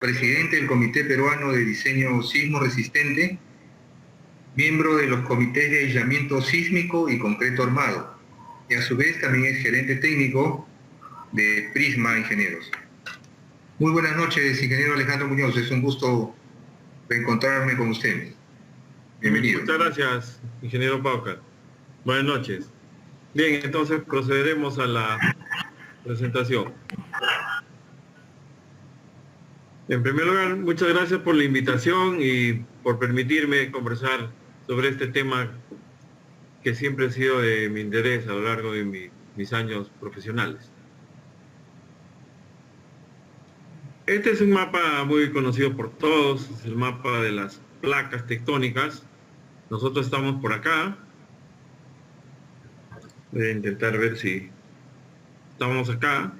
presidente del Comité Peruano de Diseño Sismo Resistente, miembro de los comités de aislamiento sísmico y concreto armado, y a su vez también es gerente técnico de Prisma Ingenieros. Muy buenas noches, ingeniero Alejandro Muñoz, es un gusto reencontrarme con usted. Bienvenido. Muchas gracias, ingeniero Paucar. Buenas noches. Bien, entonces procederemos a la presentación. En primer lugar, muchas gracias por la invitación y por permitirme conversar sobre este tema que siempre ha sido de mi interés a lo largo de mis años profesionales. Este es un mapa muy conocido por todos, es el mapa de las placas tectónicas. Nosotros estamos por acá. Voy a intentar ver si estamos acá.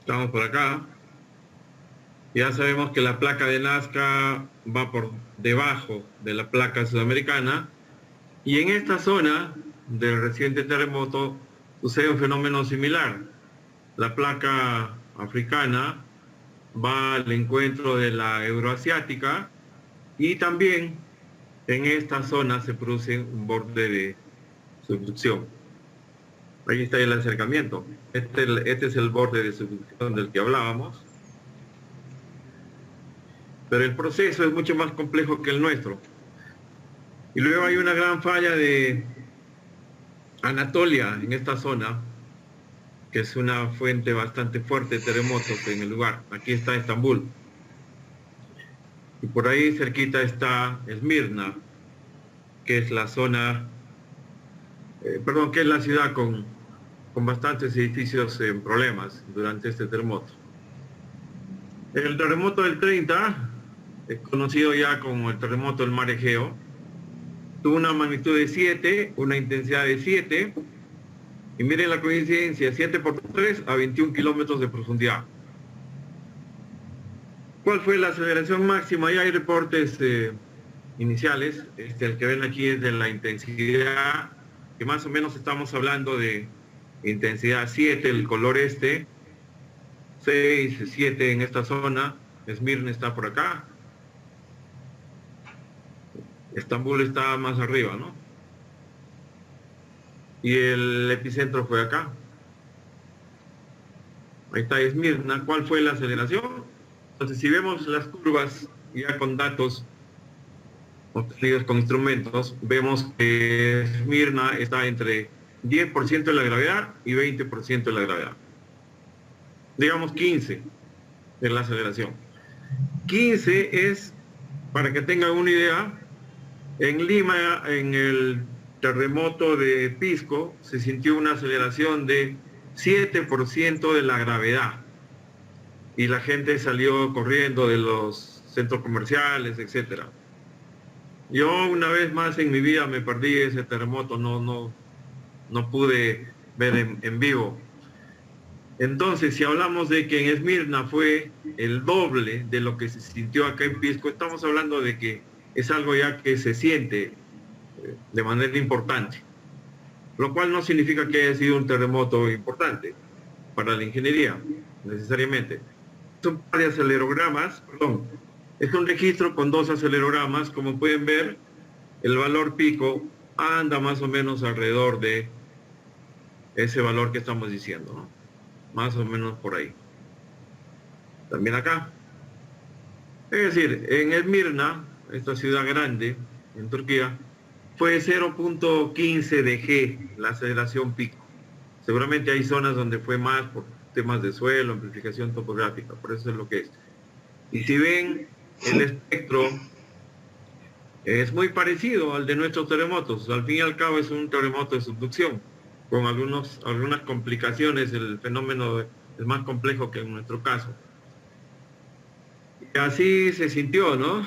Estamos por acá. Ya sabemos que la placa de Nazca va por debajo de la placa sudamericana. Y en esta zona del reciente terremoto sucede un fenómeno similar. La placa africana va al encuentro de la euroasiática y también en esta zona se produce un borde de subducción. Ahí está el acercamiento. Este es el borde de subducción del que hablábamos. Pero el proceso es mucho más complejo que el nuestro. Y luego hay una gran falla de Anatolia en esta zona, que es una fuente bastante fuerte de terremotos en el lugar. Aquí está Estambul. Y por ahí cerquita está Esmirna, que es la zona, que es la ciudad con bastantes edificios en problemas durante este terremoto. El terremoto del 30, conocido ya como el terremoto del mar Egeo, tuvo una magnitud de 7, una intensidad de 7, y miren la coincidencia, 7 por 3 a 21 kilómetros de profundidad. ¿Cuál fue la aceleración máxima? Ya hay reportes iniciales. El que ven aquí es de la intensidad, que más o menos estamos hablando de intensidad 7, el color 6, 7 en esta zona. Esmirna está por acá. Estambul está más arriba, ¿no? Y el epicentro fue acá. Ahí está Esmirna. ¿Cuál fue la aceleración? Entonces, si vemos las curvas ya con datos obtenidos con instrumentos, vemos que Esmirna está entre 10% de la gravedad y 20% de la gravedad. Digamos 15 de la aceleración. 15 es, para que tengan una idea, en Lima, en el terremoto de Pisco, se sintió una aceleración de 7% de la gravedad. Y la gente salió corriendo de los centros comerciales, etc. Yo una vez más en mi vida me perdí ese terremoto, no pude ver en vivo. Entonces, si hablamos de que en Esmirna fue el doble de lo que se sintió acá en Pisco, estamos hablando de que es algo ya que se siente de manera importante, lo cual no significa que haya sido un terremoto importante para la ingeniería, necesariamente. Son un par de acelerogramas, es un registro con 2 acelerogramas. Como pueden ver, el valor pico anda más o menos alrededor de ese valor que estamos diciendo, ¿no? Más o menos por ahí. También acá. Es decir, en Esmirna, esta ciudad grande en Turquía, fue 0.15 de G la aceleración pico. Seguramente hay zonas donde fue más por temas de suelo, amplificación topográfica, por eso es lo que es. Y si ven el espectro, es muy parecido al de nuestros terremotos. Al fin y al cabo es un terremoto de subducción, con algunas complicaciones. El fenómeno es más complejo que en nuestro caso. Y así se sintió, ¿no?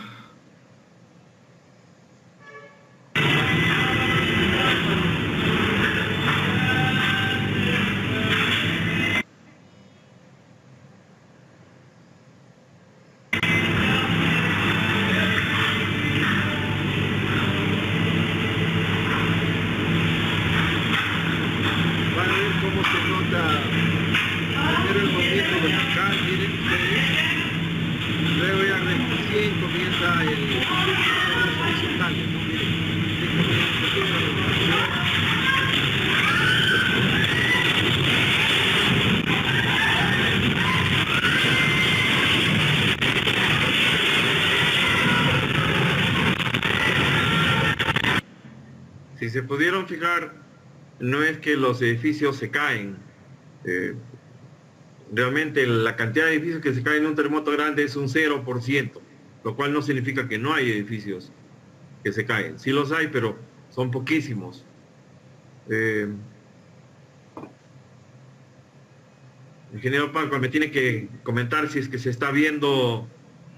Si se pudieron fijar, no es que los edificios se caen. Realmente la cantidad de edificios que se caen en un terremoto grande es un 0%, lo cual no significa que no hay edificios que se caen. Sí los hay, pero son poquísimos. Ingeniero Paco, me tiene que comentar si es que se está viendo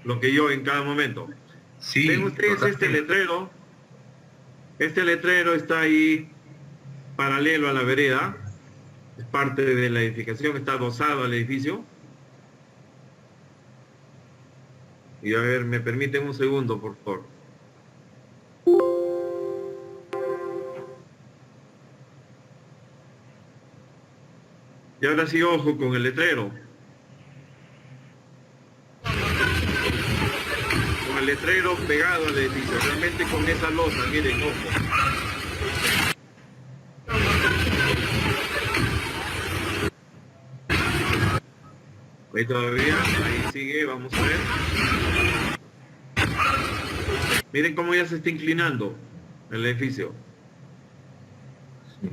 lo que yo en cada momento. Sí, ¿Ven ustedes este letrero? Este letrero está ahí paralelo a la vereda. Es parte de la edificación, está adosado al edificio. Y a ver, me permiten un segundo, por favor. Y ahora sí, ojo con el letrero. Con el letrero pegado al edificio, realmente con esa losa, miren, ojo. Ahí todavía, ahí sigue, vamos a ver. Miren cómo ya se está inclinando el edificio. Sí.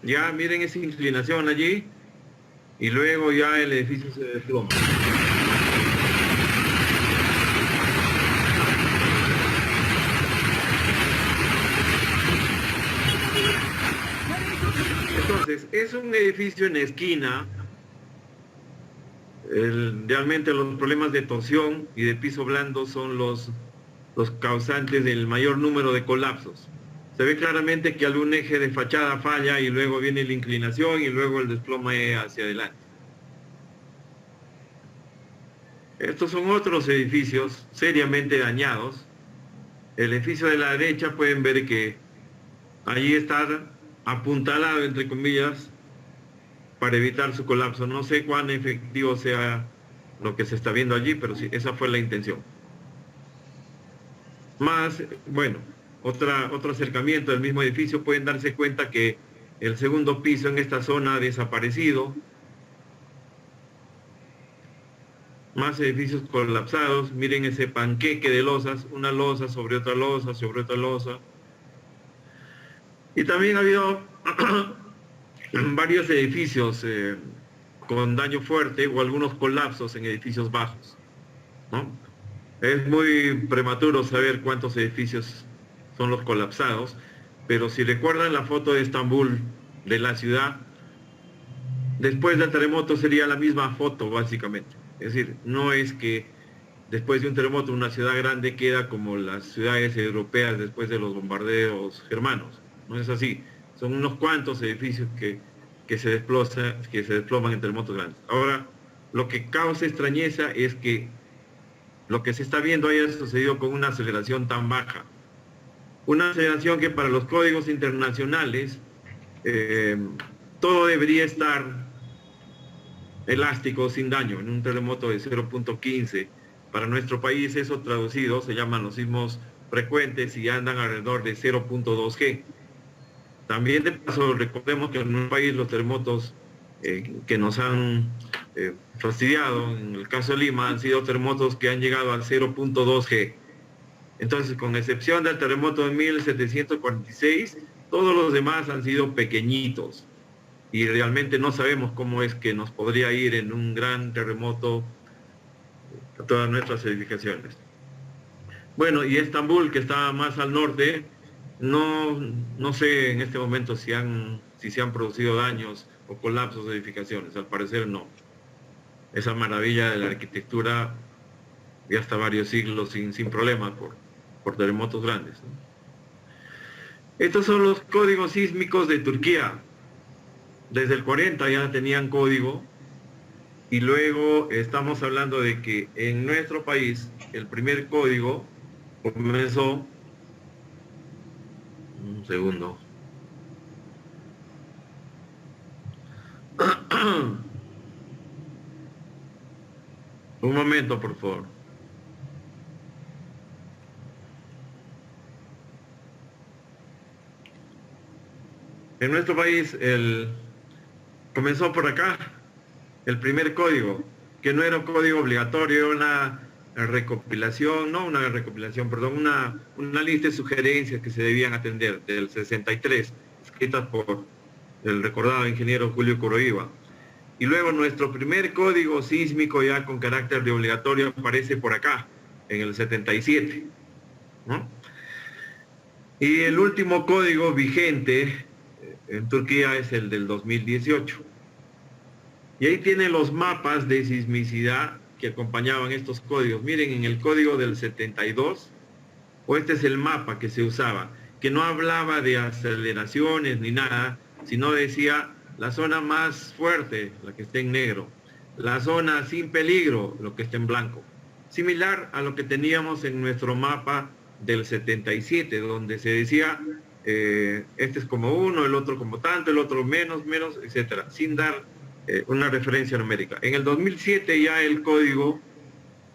Ya miren esa inclinación allí y luego ya el edificio se desploma. Entonces, es un edificio en esquina. Realmente los problemas de torsión y de piso blando son los causantes del mayor número de colapsos. Se ve claramente que algún eje de fachada falla y luego viene la inclinación y luego el desplome hacia adelante. Estos son otros edificios seriamente dañados. El edificio de la derecha pueden ver que allí está apuntalado, entre comillas, para evitar su colapso. No sé cuán efectivo sea lo que se está viendo allí, pero sí, esa fue la intención. Más, bueno, otro acercamiento del mismo edificio, pueden darse cuenta que el segundo piso en esta zona ha desaparecido. Más edificios colapsados, miren ese panqueque de losas, una losa sobre otra losa, sobre otra losa. Y también ha habido varios edificios con daño fuerte o algunos colapsos en edificios bajos, ¿no? Es muy prematuro saber cuántos edificios son los colapsados, pero si recuerdan la foto de Estambul, de la ciudad, después del terremoto sería la misma foto básicamente. Es decir, no es que después de un terremoto una ciudad grande queda como las ciudades europeas después de los bombardeos germanos. No es así. Son unos cuantos edificios que se desploman en terremotos grandes. Ahora, lo que causa extrañeza es que lo que se está viendo haya sucedido con una aceleración tan baja. Una aceleración que para los códigos internacionales todo debería estar elástico, sin daño, en un terremoto de 0.15. Para nuestro país eso traducido se llaman los sismos frecuentes y andan alrededor de 0.2 G. También de paso recordemos que en un país los terremotos que nos han fastidiado, en el caso de Lima, han sido terremotos que han llegado a 0.2 G. Entonces, con excepción del terremoto de 1746, todos los demás han sido pequeñitos. Y realmente no sabemos cómo es que nos podría ir en un gran terremoto a todas nuestras edificaciones. Bueno, y Estambul, que está más al norte, no sé en este momento si se han producido daños o colapsos de edificaciones. Al parecer no. Esa maravilla de la arquitectura ya hasta varios siglos sin problema por terremotos grandes, ¿no? Estos son los códigos sísmicos de Turquía. Desde el 40 ya tenían código y luego estamos hablando de que en nuestro país el primer código comenzó, un segundo, un momento por favor. En nuestro país comenzó por acá el primer código, que no era un código obligatorio, era recopilación, no una recopilación, perdón, una lista de sugerencias que se debían atender del 63, escritas por el recordado ingeniero Julio Coroiba. Y luego nuestro primer código sísmico ya con carácter de obligatorio aparece por acá, en el 77, ¿no? Y el último código vigente en Turquía es el del 2018. Y ahí tienen los mapas de sismicidad que acompañaban estos códigos. Miren, en el código del 72, o este es el mapa que se usaba, que no hablaba de aceleraciones ni nada, sino decía la zona más fuerte, la que está en negro, la zona sin peligro, lo que está en blanco. Similar a lo que teníamos en nuestro mapa del 77, donde se decía, este es como uno, el otro como tanto, el otro menos, etcétera, sin dar una referencia numérica. En el 2007 ya el código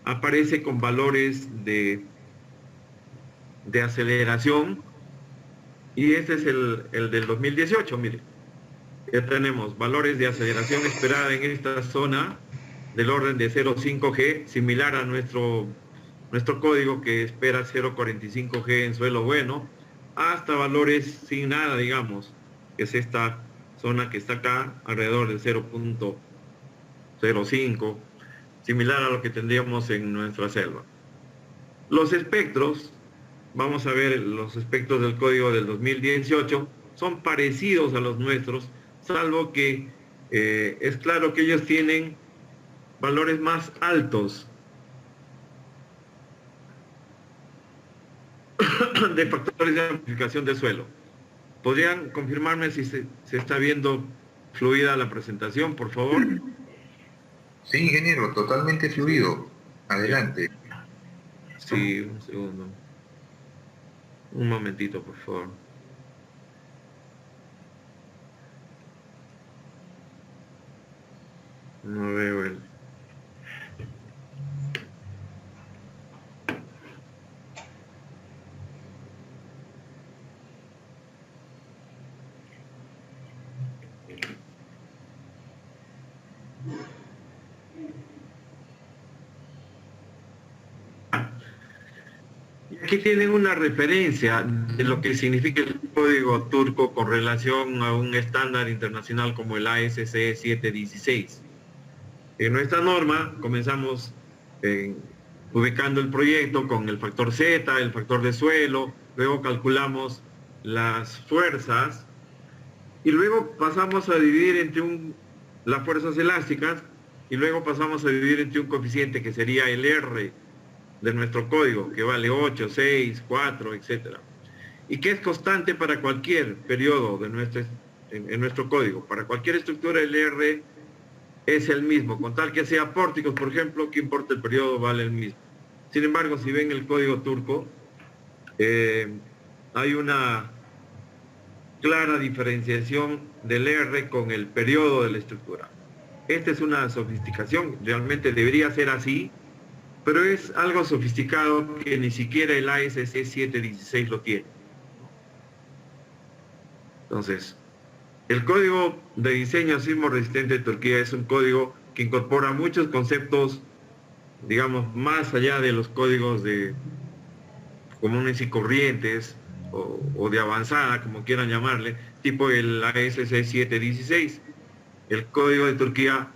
aparece con valores de aceleración, y este es el del 2018, miren. Ya tenemos valores de aceleración esperada en esta zona del orden de 0,5 G, similar a nuestro código que espera 0,45 G en suelo bueno, hasta valores sin nada, digamos, que es esta zona que está acá, alrededor de 0,05, similar a lo que tendríamos en nuestra selva. Los espectros, vamos a ver los espectros del código del 2018, son parecidos a los nuestros, salvo que es claro que ellos tienen valores más altos de factores de amplificación del suelo. ¿Podrían confirmarme si se está viendo fluida la presentación, por favor? Sí, ingeniero, totalmente fluido. Adelante. Sí, un segundo. Un momentito, por favor. No veo el... Aquí tienen una referencia de lo que significa el código turco con relación a un estándar internacional como el ASCE 716. En nuestra norma comenzamos ubicando el proyecto con el factor Z, el factor de suelo, luego calculamos las fuerzas y luego pasamos a dividir entre las fuerzas elásticas y luego pasamos a dividir entre un coeficiente que sería el R de nuestro código, que vale 8, 6, 4, etcétera, y que es constante para cualquier periodo de en nuestro código. Para cualquier estructura el R es el mismo, con tal que sea pórticos, por ejemplo, que importa el periodo, vale el mismo. Sin embargo, si ven el código turco, hay una clara diferenciación del R con el periodo de la estructura. Esta es una sofisticación, realmente debería ser así, pero es algo sofisticado que ni siquiera el ASCE 716 lo tiene. Entonces, el código de diseño sismo resistente de Turquía es un código que incorpora muchos conceptos, digamos, más allá de los códigos de comunes y corrientes o de avanzada, como quieran llamarle, tipo el ASCE 716. El código de Turquía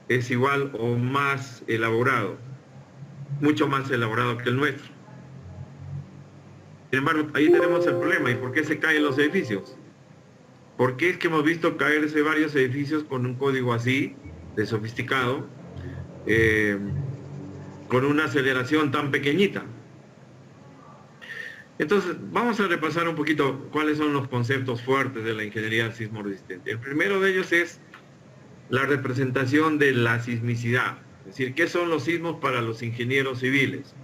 es igual o más elaborado, mucho más elaborado que el nuestro. Sin embargo, ahí tenemos el problema. ¿Y por qué se caen los edificios? ¿Por qué es que hemos visto caerse varios edificios con un código así, de sofisticado, con una aceleración tan pequeñita? Entonces, vamos a repasar un poquito cuáles son los conceptos fuertes de la ingeniería sismo resistente. El primero de ellos es la representación de la sismicidad. Es decir, ¿qué son los sismos para los ingenieros civiles?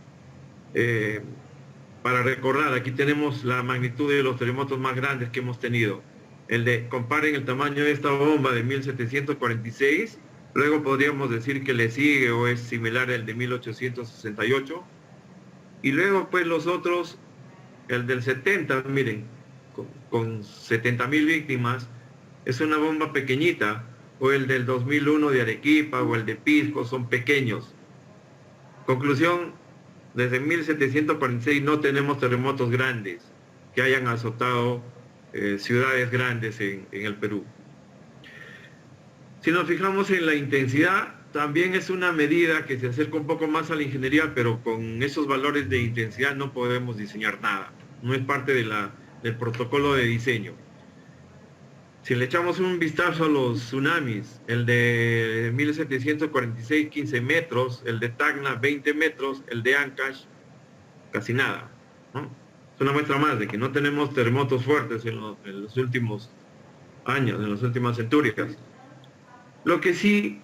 Para recordar, aquí tenemos la magnitud de los terremotos más grandes que hemos tenido. Comparen el tamaño de esta bomba de 1746, luego podríamos decir que le sigue o es similar al de 1868, y luego pues los otros, el del 70, miren, con 70.000 víctimas, es una bomba pequeñita, o el del 2001 de Arequipa, o el de Pisco, son pequeños. Conclusión, desde 1746 no tenemos terremotos grandes que hayan azotado ciudades grandes en el Perú. Si nos fijamos en la intensidad, también es una medida que se acerca un poco más a la ingeniería, pero con esos valores de intensidad no podemos diseñar nada. No es parte del protocolo de diseño. Si le echamos un vistazo a los tsunamis, el de 1746, 15 metros, el de Tacna, 20 metros, el de Ancash, casi nada, ¿no? Es una muestra más de que no tenemos terremotos fuertes en los últimos años, en las últimas centurias. Lo que sí,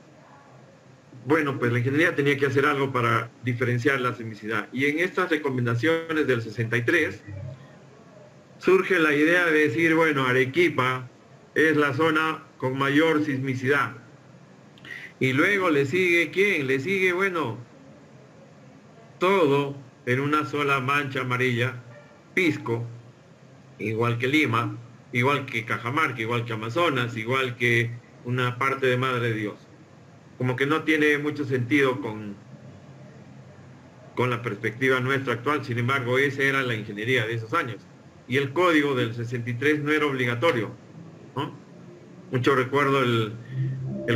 bueno, pues la ingeniería tenía que hacer algo para diferenciar la sismicidad. Y en estas recomendaciones del 63, surge la idea de decir, bueno, Arequipa es la zona con mayor sismicidad. Y luego le sigue, ¿quién? Le sigue, bueno, todo en una sola mancha amarilla, Pisco, igual que Lima, igual que Cajamarca, igual que Amazonas, igual que una parte de Madre de Dios. Como que no tiene mucho sentido con la perspectiva nuestra actual. Sin embargo, esa era la ingeniería de esos años. Y el código del 63 no era obligatorio, ¿no? Mucho recuerdo el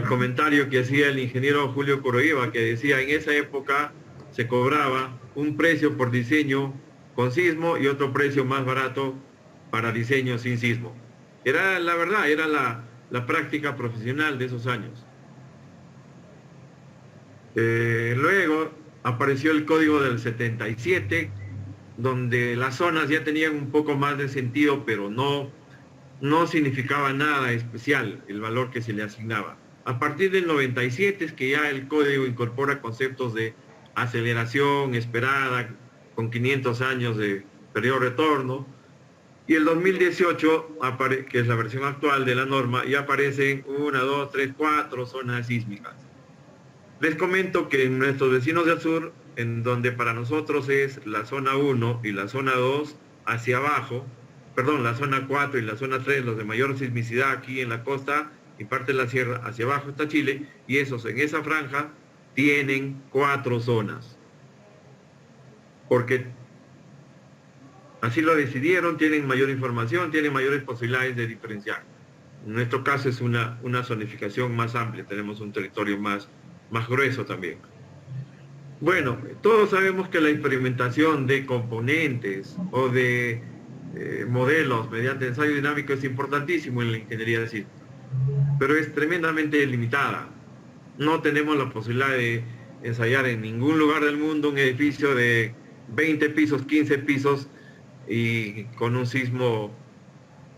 comentario que hacía el ingeniero Julio Coroiva, que decía, en esa época se cobraba un precio por diseño con sismo y otro precio más barato para diseño sin sismo. Era la verdad, era la práctica profesional de esos años. Luego apareció el código del 77, donde las zonas ya tenían un poco más de sentido, pero no significaba nada especial el valor que se le asignaba. A partir del 97 es que ya el código incorpora conceptos de aceleración esperada con 500 años de periodo de retorno, y el 2018, que es la versión actual de la norma, ya aparecen 1, 2, 3, 4 zonas sísmicas. Les comento que en nuestros vecinos del sur, en donde para nosotros es la zona 1 y la zona 2 hacia abajo, perdón, la zona 4 y la zona 3, los de mayor sismicidad aquí en la costa y parte de la sierra, hacia abajo está Chile, y esos en esa franja tienen 4 zonas. Porque así lo decidieron, tienen mayor información, tienen mayores posibilidades de diferenciar. En nuestro caso es una zonificación más amplia, tenemos un territorio más grueso también. Bueno, todos sabemos que la experimentación de componentes o de modelos mediante ensayo dinámico es importantísimo en la ingeniería de sismo, pero es tremendamente limitada. No tenemos la posibilidad de ensayar en ningún lugar del mundo un edificio de 20 pisos, 15 pisos y con un sismo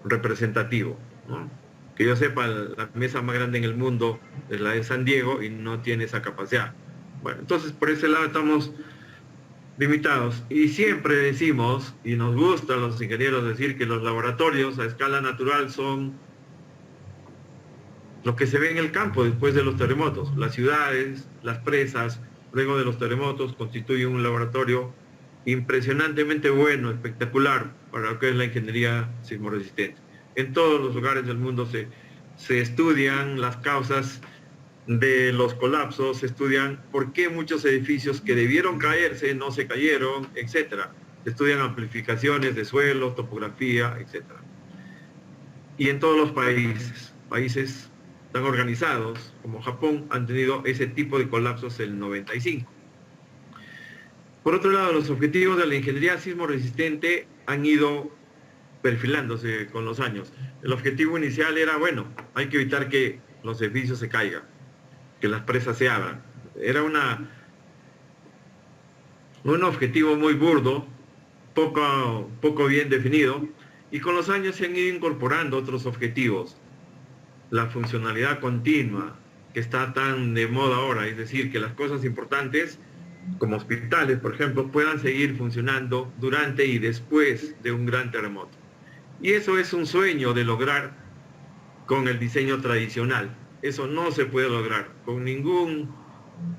representativo, ¿no? Que yo sepa, la mesa más grande en el mundo es la de San Diego y no tiene esa capacidad. Bueno, entonces por ese lado estamos limitados. Y siempre decimos, y nos gusta a los ingenieros decir, que los laboratorios a escala natural son lo que se ve en el campo después de los terremotos. Las ciudades, las presas, luego de los terremotos, constituyen un laboratorio impresionantemente bueno, espectacular para lo que es la ingeniería sismoresistente. En todos los lugares del mundo se estudian las causas de los colapsos, se estudian por qué muchos edificios que debieron caerse no se cayeron, etc. Se estudian amplificaciones de suelos, topografía, etc. Y en todos los países tan organizados como Japón han tenido ese tipo de colapsos en el 95. Por otro lado, los objetivos de la ingeniería sismoresistente han ido perfilándose con los años. El objetivo inicial era, bueno, hay que evitar que los edificios se caigan, que las presas se abran. Era un objetivo muy burdo, poco bien definido, y con los años se han ido incorporando otros objetivos. La funcionalidad continua, que está tan de moda ahora, es decir, que las cosas importantes, como hospitales, por ejemplo, puedan seguir funcionando durante y después de un gran terremoto. Y eso es un sueño de lograr con el diseño tradicional. Eso no se puede lograr con ningún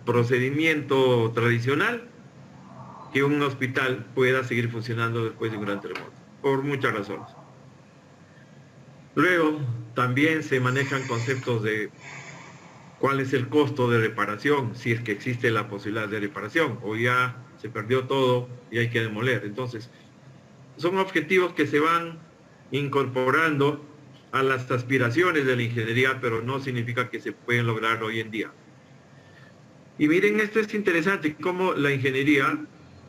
procedimiento tradicional, que un hospital pueda seguir funcionando después de un gran terremoto, por muchas razones. Luego, también se manejan conceptos de cuál es el costo de reparación, si es que existe la posibilidad de reparación, o ya se perdió todo y hay que demoler. Entonces, son objetivos que se van incorporando a las aspiraciones de la ingeniería, pero no significa que se pueden lograr hoy en día. Y miren, esto es interesante, cómo la ingeniería,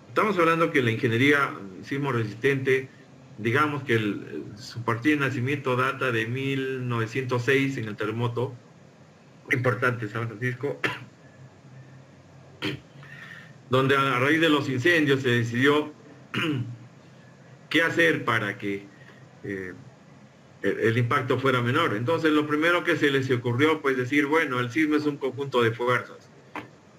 estamos hablando que la ingeniería sismo resistente, digamos que su partida de nacimiento data de 1906 en el terremoto importante de San Francisco, donde a raíz de los incendios se decidió qué hacer para que el impacto fuera menor. Entonces lo primero que se les ocurrió, pues decir, bueno, el sismo es un conjunto de fuerzas,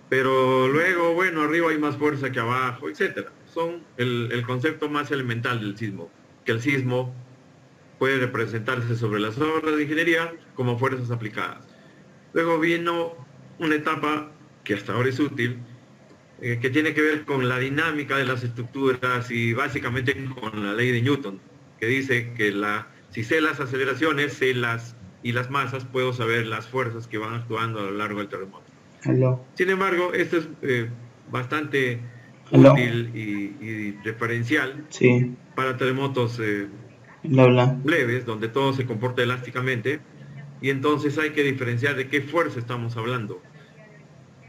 pero luego, bueno, arriba hay más fuerza que abajo, etcétera. Son el concepto más elemental del sismo, que el sismo puede representarse sobre las obras de ingeniería como fuerzas aplicadas. Luego vino una etapa que hasta ahora es útil, que tiene que ver con la dinámica de las estructuras y básicamente con la ley de Newton, que dice que si sé las aceleraciones y las masas, puedo saber las fuerzas que van actuando a lo largo del terremoto. Aló. Sin embargo, esto es bastante Aló. útil y referencial Sí. para terremotos Habla. leves, donde todo se comporta elásticamente, y entonces hay que diferenciar de qué fuerza estamos hablando.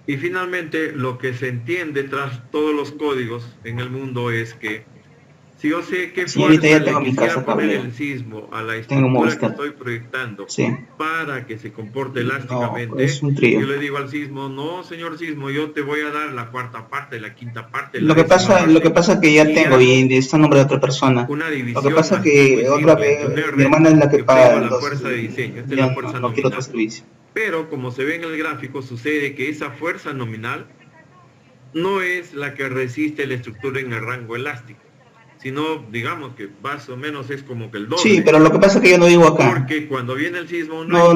Y finalmente, lo que se entiende tras todos los códigos en el mundo es que si yo sé qué Señorita, fuerza ya tengo le mi quisiera casa poner cable. el sismo a la Tengo estructura que Movistar. estoy proyectando Sí. para que se comporte No, elásticamente, es un trío. yo le digo al sismo, no, señor sismo, yo te voy a dar la cuarta parte, la quinta parte, Lo que pasa que ya tengo y está a nombre de otra persona. una Lo división que pasa muy que otra simple entre un vez R, mi hermana es la que y obtengo paga, la entonces fuerza de diseño. Esta es ya la fuerza no quiero otro nominal. servicio. Pero como se ve en el gráfico, sucede que esa fuerza nominal no es la que resiste la estructura en el rango elástico, sino digamos que más o menos es como que el doble. Sí, pero lo que pasa es que yo no vivo acá. Porque cuando viene el sismo No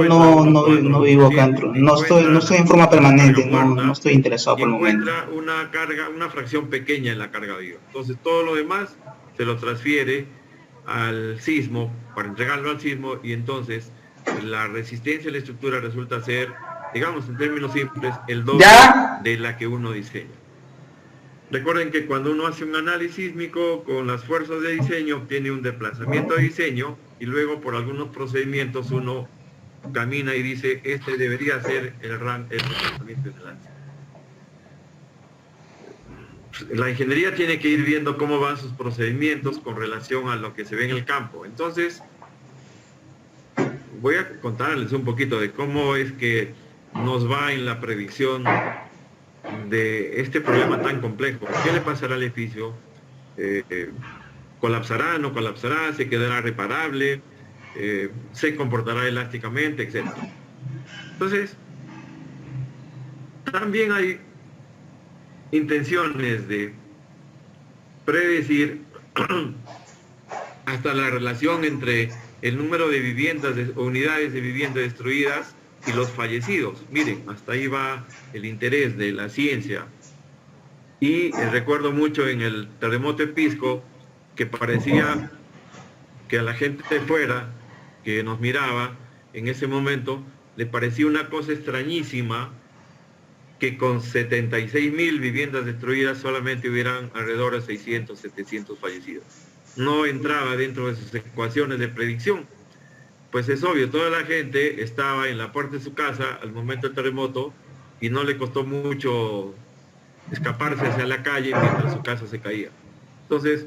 vivo acá. No estoy en forma permanente, no estoy interesado por el momento. Encuentra una fracción pequeña en la carga viva. Entonces todo lo demás se lo transfiere al sismo para entregarlo al sismo, y entonces la resistencia de la estructura resulta ser, digamos en términos simples, el doble de la que uno diseña. Recuerden que cuando uno hace un análisis sísmico con las fuerzas de diseño, obtiene un desplazamiento de diseño y luego por algunos procedimientos uno camina y dice, este debería ser el desplazamiento de lance. La ingeniería tiene que ir viendo cómo van sus procedimientos con relación a lo que se ve en el campo. Entonces, voy a contarles un poquito de cómo es que nos va en la predicción de este problema tan complejo. ¿Qué le pasará al edificio? ¿Colapsará? ¿No colapsará? ¿Se quedará reparable? ¿Se comportará elásticamente? Etcétera. Entonces, también hay intenciones de predecir hasta la relación entre el número de viviendas o unidades de vivienda destruidas y los fallecidos. Miren, hasta ahí va el interés de la ciencia. Y recuerdo mucho en el terremoto de Pisco que parecía que a la gente de fuera que nos miraba en ese momento le parecía una cosa extrañísima que con 76.000 viviendas destruidas solamente hubieran alrededor de 600, 700 fallecidos. No entraba dentro de sus ecuaciones de predicción. Pues es obvio, toda la gente estaba en la puerta de su casa al momento del terremoto y no le costó mucho escaparse hacia la calle mientras su casa se caía. Entonces,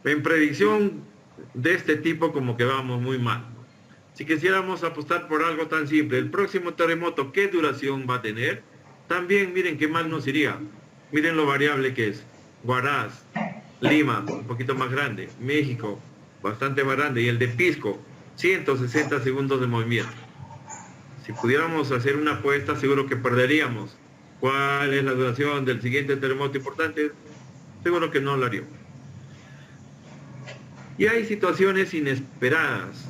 en predicción de este tipo como que vamos muy mal. Si quisiéramos apostar por algo tan simple, el próximo terremoto, ¿qué duración va a tener? También miren qué mal nos iría. Miren lo variable que es. Huaraz, Lima, un poquito más grande. México, bastante más grande. Y el de Pisco, 160 segundos de movimiento. Si pudiéramos hacer una apuesta, seguro que perderíamos. ¿Cuál es la duración del siguiente terremoto importante? Seguro que no lo haríamos. Y hay situaciones inesperadas.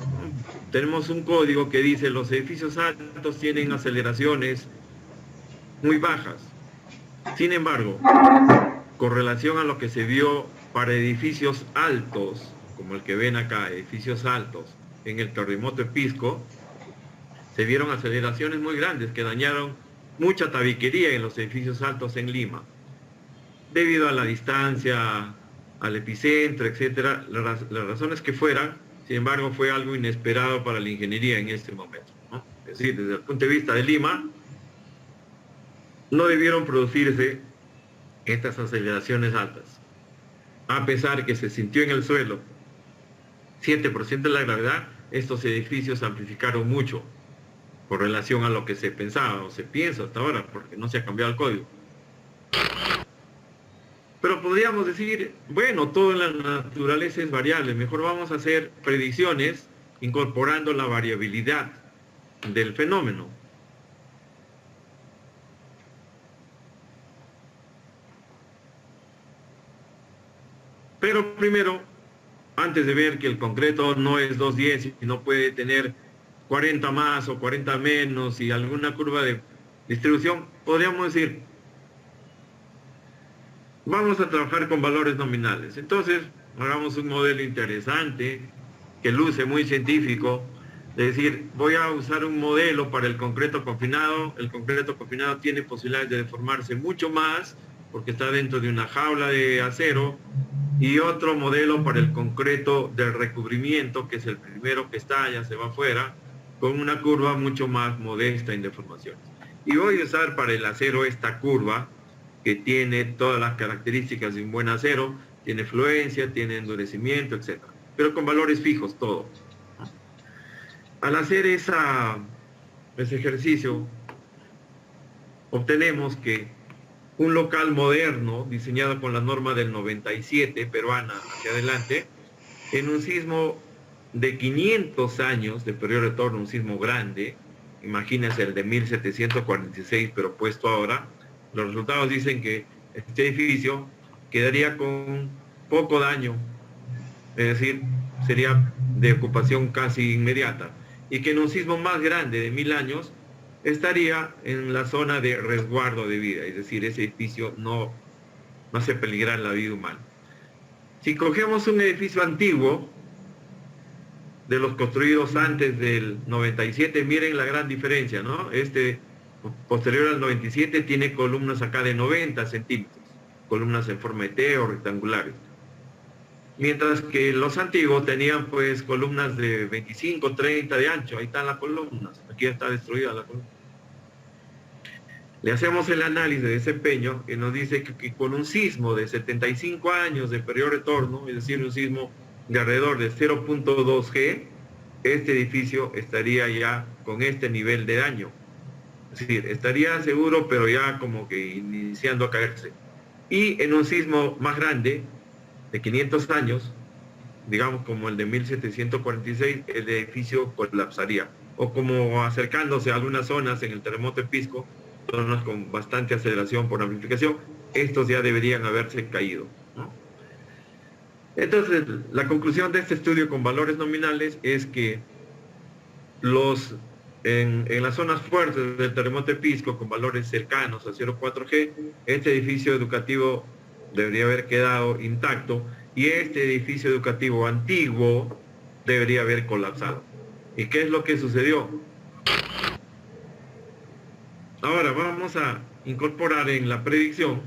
Tenemos un código que dice los edificios altos tienen aceleraciones muy bajas. Sin embargo, con relación a lo que se vio para edificios altos, como el que ven acá, edificios altos, en el terremoto de Pisco, se vieron aceleraciones muy grandes que dañaron mucha tabiquería en los edificios altos en Lima. debido a la distancia, al epicentro, etcétera, las razones que fueran. Sin embargo, fue algo inesperado para la ingeniería en este momento, ¿no? Es decir, desde el punto de vista de Lima, no debieron producirse estas aceleraciones altas. A pesar que se sintió en el suelo 7% de la gravedad, estos edificios amplificaron mucho con relación a lo que se pensaba o se piensa hasta ahora, porque no se ha cambiado el código. Pero podríamos decir, bueno, todo en la naturaleza es variable, mejor vamos a hacer predicciones incorporando la variabilidad del fenómeno. Pero primero, antes de ver que el concreto no es 210 y no puede tener 40 más o 40 menos y alguna curva de distribución, podríamos decir, vamos a trabajar con valores nominales. Entonces, hagamos un modelo interesante, que luce muy científico, de decir, voy a usar un modelo para el concreto confinado. El concreto confinado tiene posibilidades de deformarse mucho más, porque está dentro de una jaula de acero, y otro modelo para el concreto del recubrimiento, que es el primero que estalla, se va afuera, con una curva mucho más modesta en deformaciones. Y voy a usar para el acero esta curva, que tiene todas las características de un buen acero, tiene fluencia, tiene endurecimiento, etc. Pero con valores fijos, todo. Al hacer ese ejercicio, obtenemos que un local moderno, diseñado con la norma del 97, peruana, hacia adelante, en un sismo de 500 años de periodo de retorno, un sismo grande, imagínense el de 1746, pero puesto ahora, los resultados dicen que este edificio quedaría con poco daño, es decir, sería de ocupación casi inmediata, y que en un sismo más grande de 1000 años estaría en la zona de resguardo de vida, es decir, ese edificio no hace peligrar la vida humana. Si cogemos un edificio antiguo, de los construidos antes del 97, miren la gran diferencia, ¿no? Este posterior al 97 tiene columnas acá de 90 centímetros, columnas en forma de T o rectangulares. Mientras que los antiguos tenían pues columnas de 25, 30 de ancho, ahí están las columnas, aquí está destruida la columna. Le hacemos el análisis de desempeño que nos dice que con un sismo de 75 años de periodo de retorno, es decir, un sismo de alrededor de 0.2 G, este edificio estaría ya con este nivel de daño. Es decir, estaría seguro, pero ya como que iniciando a caerse. Y en un sismo más grande, de 500 años, digamos como el de 1746, el edificio colapsaría. O como acercándose a algunas zonas en el terremoto de Pisco, zonas con bastante aceleración por amplificación, estos ya deberían haberse caído, ¿no? Entonces, la conclusión de este estudio con valores nominales es que en las zonas fuertes del terremoto de Pisco, con valores cercanos a 0.4 G, este edificio educativo debería haber quedado intacto y este edificio educativo antiguo debería haber colapsado. ¿Y qué es lo que sucedió? Ahora vamos a incorporar en la predicción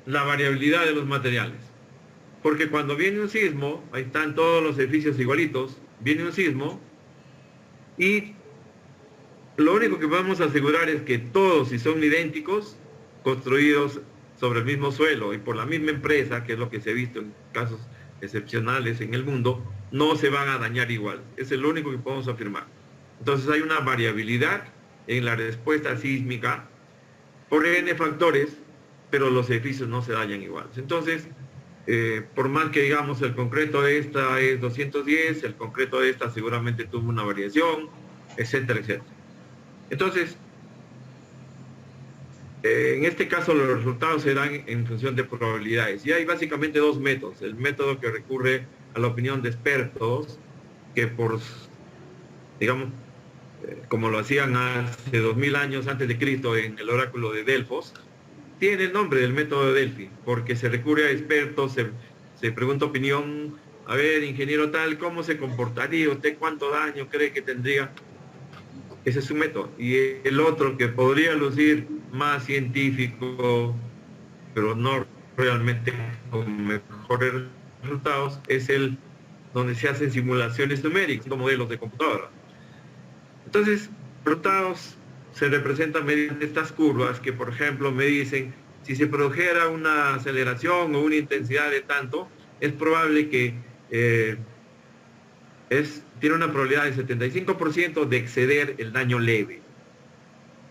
la variabilidad de los materiales. Porque cuando viene un sismo, ahí están todos los edificios igualitos, viene un sismo y lo único que podemos asegurar es que todos, si son idénticos, construidos sobre el mismo suelo y por la misma empresa, que es lo que se ha visto en casos excepcionales en el mundo, no se van a dañar igual. Es lo único que podemos afirmar. Entonces hay una variabilidad en la respuesta sísmica por N factores, pero los edificios no se dañan igual. Entonces, por más que digamos el concreto de esta es 210, el concreto de esta seguramente tuvo una variación, etcétera, etcétera. Entonces, en este caso los resultados se dan en función de probabilidades. Y hay básicamente dos métodos. El método que recurre a la opinión de expertos, que por, digamos, como lo hacían hace 2000 años antes de Cristo en el oráculo de Delfos, tiene el nombre del método de Delphi, porque se recurre a expertos, se pregunta opinión, a ver, ingeniero tal, ¿cómo se comportaría usted? ¿Cuánto daño cree que tendría? Ese es su método. Y el otro que podría lucir más científico, pero no realmente con mejores resultados, es el donde se hacen simulaciones numéricas, como modelos de computadora. Entonces, resultados se representan mediante estas curvas que, por ejemplo, me dicen, si se produjera una aceleración o una intensidad de tanto, es probable que tiene una probabilidad de 75% de exceder el daño leve.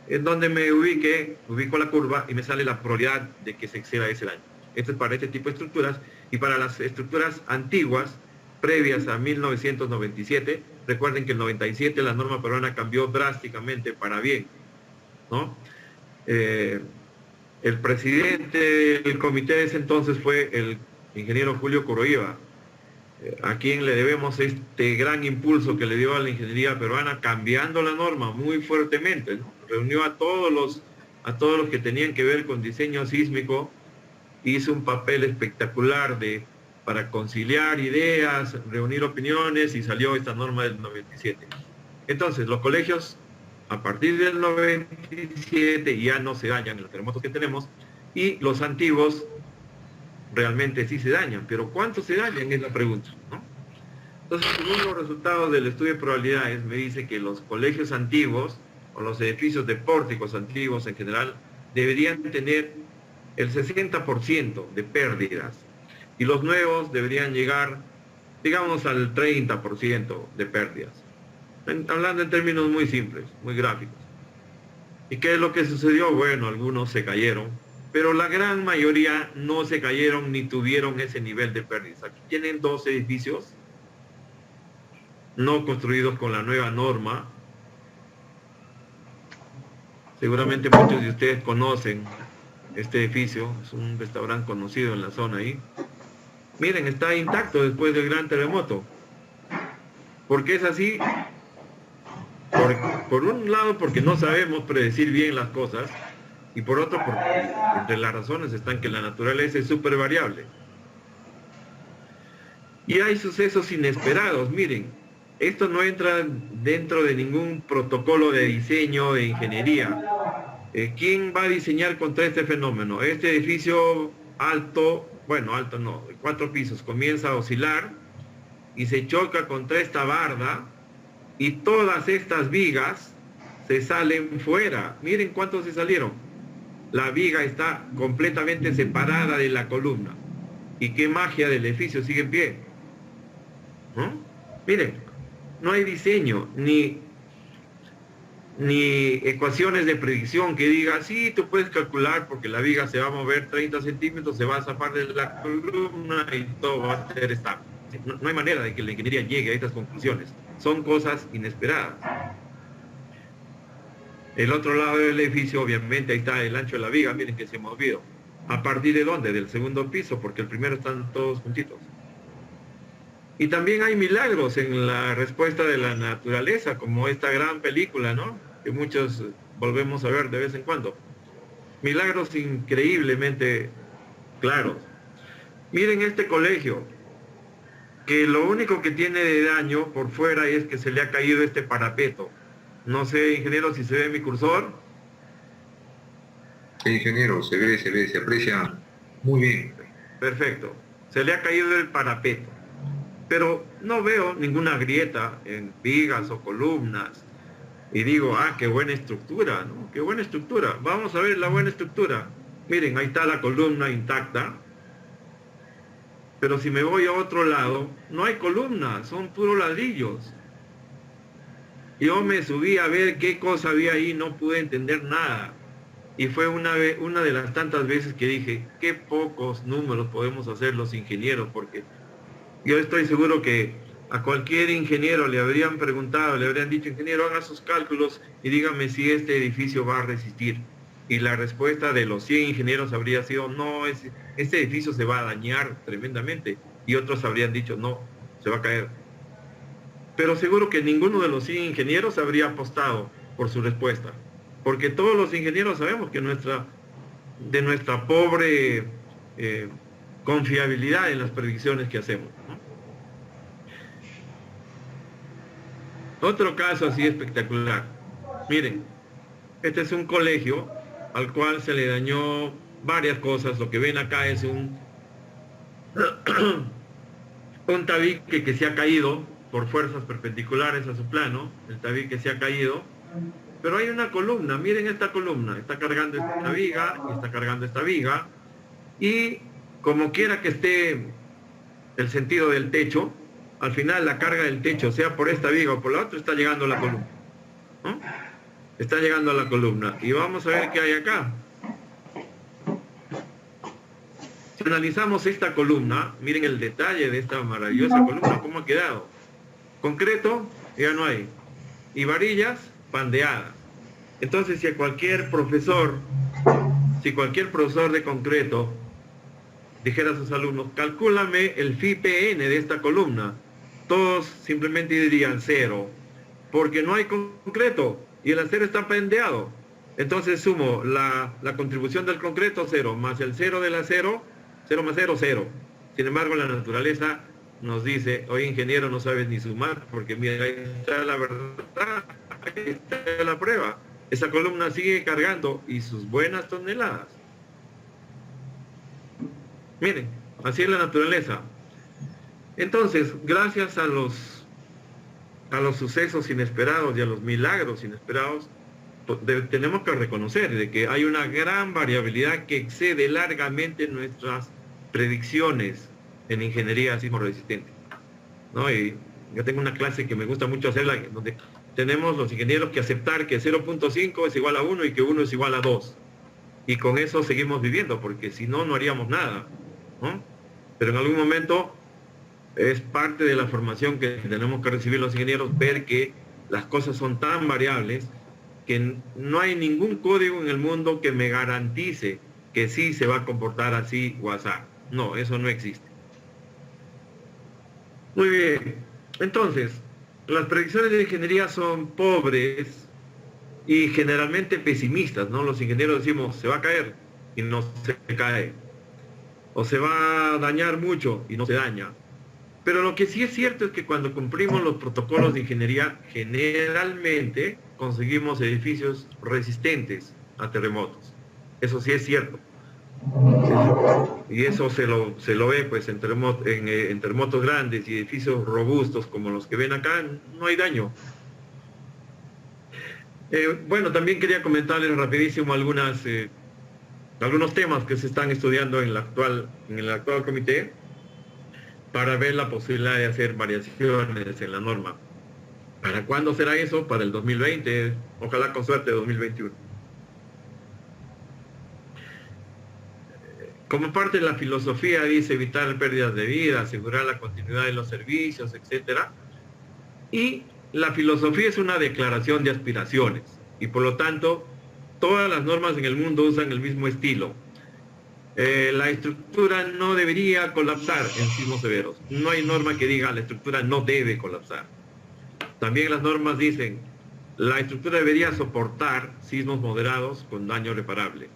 En donde me ubico la curva y me sale la probabilidad de que se exceda ese daño. Esto es para este tipo de estructuras, y para las estructuras antiguas, previas a 1997, recuerden que en el 97 la norma peruana cambió drásticamente para bien, ¿no? El presidente del comité de ese entonces fue el ingeniero Julio Coroiva, a quien le debemos este gran impulso que le dio a la ingeniería peruana, cambiando la norma muy fuertemente, ¿no? Reunió a todos los que tenían que ver con diseño sísmico, hizo un papel espectacular para conciliar ideas, reunir opiniones, y salió esta norma del 97. Entonces, los colegios, a partir del 97, ya no se dañan en los terremotos que tenemos, y los antiguos realmente sí se dañan, pero ¿cuánto se dañan? Es la pregunta, ¿no? Entonces, según los resultados del estudio de probabilidades, me dice que los colegios antiguos, o los edificios de pórticos antiguos en general, deberían tener el 60% de pérdidas, y los nuevos deberían llegar, digamos, al 30% de pérdidas. Hablando en términos muy simples, muy gráficos. ¿Y qué es lo que sucedió? Bueno, algunos se cayeron, pero la gran mayoría no se cayeron ni tuvieron ese nivel de pérdidas. Aquí tienen 2 edificios no construidos con la nueva norma. Seguramente muchos de ustedes conocen este edificio, es un restaurante conocido en la zona ahí. Miren, está intacto después del gran terremoto. ¿Por qué es así? Por un lado, porque no sabemos predecir bien las cosas, y por otro, porque entre las razones están que la naturaleza es súper variable. Y hay sucesos inesperados. Miren, esto no entra dentro de ningún protocolo de diseño de ingeniería. ¿Quién va a diseñar contra este fenómeno? Este edificio alto, bueno, alto no, 4 pisos, comienza a oscilar y se choca contra esta barda, y todas estas vigas se salen fuera. Miren cuántos se salieron. La viga está completamente separada de la columna. ¿Y qué magia del edificio sigue en pie? ¿No? Miren, no hay diseño, ni ecuaciones de predicción que diga, sí, tú puedes calcular porque la viga se va a mover 30 centímetros, se va a zafar de la columna y todo va a ser estable. No hay manera de que la ingeniería llegue a estas conclusiones. Son cosas inesperadas. El otro lado del edificio, obviamente, ahí está el ancho de la viga, miren que se ha movido. ¿A partir de dónde? Del segundo piso, porque el primero están todos juntitos. Y también hay milagros en la respuesta de la naturaleza, como esta gran película, ¿no? Que muchos volvemos a ver de vez en cuando. Milagros increíblemente claros. Miren este colegio, que lo único que tiene de daño por fuera es que se le ha caído este parapeto. No sé, ingeniero, si se ve mi cursor. Sí, ingeniero, se ve, se aprecia muy bien. Perfecto. Se le ha caído el parapeto. Pero no veo ninguna grieta en vigas o columnas. Y digo, qué buena estructura, ¿no? Qué buena estructura. Vamos a ver la buena estructura. Miren, ahí está la columna intacta. Pero si me voy a otro lado, no hay columnas, son puros ladrillos. Yo me subí a ver qué cosa había ahí, no pude entender nada. Y fue una de las tantas veces que dije, qué pocos números podemos hacer los ingenieros, porque yo estoy seguro que a cualquier ingeniero le habrían preguntado, le habrían dicho, ingeniero, haga sus cálculos y dígame si este edificio va a resistir. Y la respuesta de los 100 ingenieros habría sido, no, este edificio se va a dañar tremendamente. Y otros habrían dicho, no, se va a caer. Pero seguro que ninguno de los 100 ingenieros habría apostado por su respuesta. Porque todos los ingenieros sabemos que de nuestra pobre confiabilidad en las predicciones que hacemos, ¿no? Otro caso así espectacular. Miren, este es un colegio al cual se le dañó varias cosas. Lo que ven acá es un tabique que se ha caído por fuerzas perpendiculares a su plano. El tabique se ha caído, pero hay una columna. Miren esta columna, está cargando esta viga y está cargando esta viga, y como quiera que esté el sentido del techo, al final la carga del techo, sea por esta viga o por la otra, está llegando a la columna, ¿no? Está llegando a la columna. Y vamos a ver qué hay acá. Si analizamos esta columna, miren el detalle de esta maravillosa columna, cómo ha quedado. Concreto, ya no hay. Y varillas, pandeadas. Entonces, si cualquier profesor de concreto dijera a sus alumnos, calcúlame el phi-PN de esta columna, todos simplemente dirían 0, porque no hay concreto y el acero está pandeado. Entonces sumo la contribución del concreto 0, más el 0 del acero, 0 más 0, 0. Sin embargo, la naturaleza nos dice, oye ingeniero, no sabes ni sumar, porque mira, ahí está la verdad, ahí está la prueba. Esa columna sigue cargando y sus buenas toneladas. Miren, así es la naturaleza. Entonces, gracias a los sucesos inesperados y a los milagros inesperados, tenemos que reconocer de que hay una gran variabilidad que excede largamente nuestras predicciones en ingeniería sismo resistente, ¿no? Y yo tengo una clase que me gusta mucho hacerla, donde tenemos los ingenieros que aceptar que 0.5 es igual a 1 y que 1 es igual a 2. Y con eso seguimos viviendo, porque si no, no haríamos nada, ¿no? Pero en algún momento es parte de la formación que tenemos que recibir los ingenieros, ver que las cosas son tan variables que no hay ningún código en el mundo que me garantice que sí se va a comportar así o así. No, eso no existe. Muy bien. Entonces, las predicciones de ingeniería son pobres y generalmente pesimistas, ¿no? Los ingenieros decimos, se va a caer y no se cae. O se va a dañar mucho y no se daña. Pero lo que sí es cierto es que cuando cumplimos los protocolos de ingeniería, generalmente conseguimos edificios resistentes a terremotos. Eso sí es cierto. Y eso se lo ve pues en terremotos grandes y edificios robustos como los que ven acá, no hay daño. Bueno, también quería comentarles rapidísimo algunos temas que se están estudiando en el actual comité, para ver la posibilidad de hacer variaciones en la norma. ¿Para cuándo será eso? Para el 2020, ojalá con suerte 2021. Como parte de la filosofía dice evitar pérdidas de vida, asegurar la continuidad de los servicios, etc. Y la filosofía es una declaración de aspiraciones, y por lo tanto todas las normas en el mundo usan el mismo estilo. La estructura no debería colapsar en sismos severos. No hay norma que diga la estructura no debe colapsar. También las normas dicen la estructura debería soportar sismos moderados con daño reparable.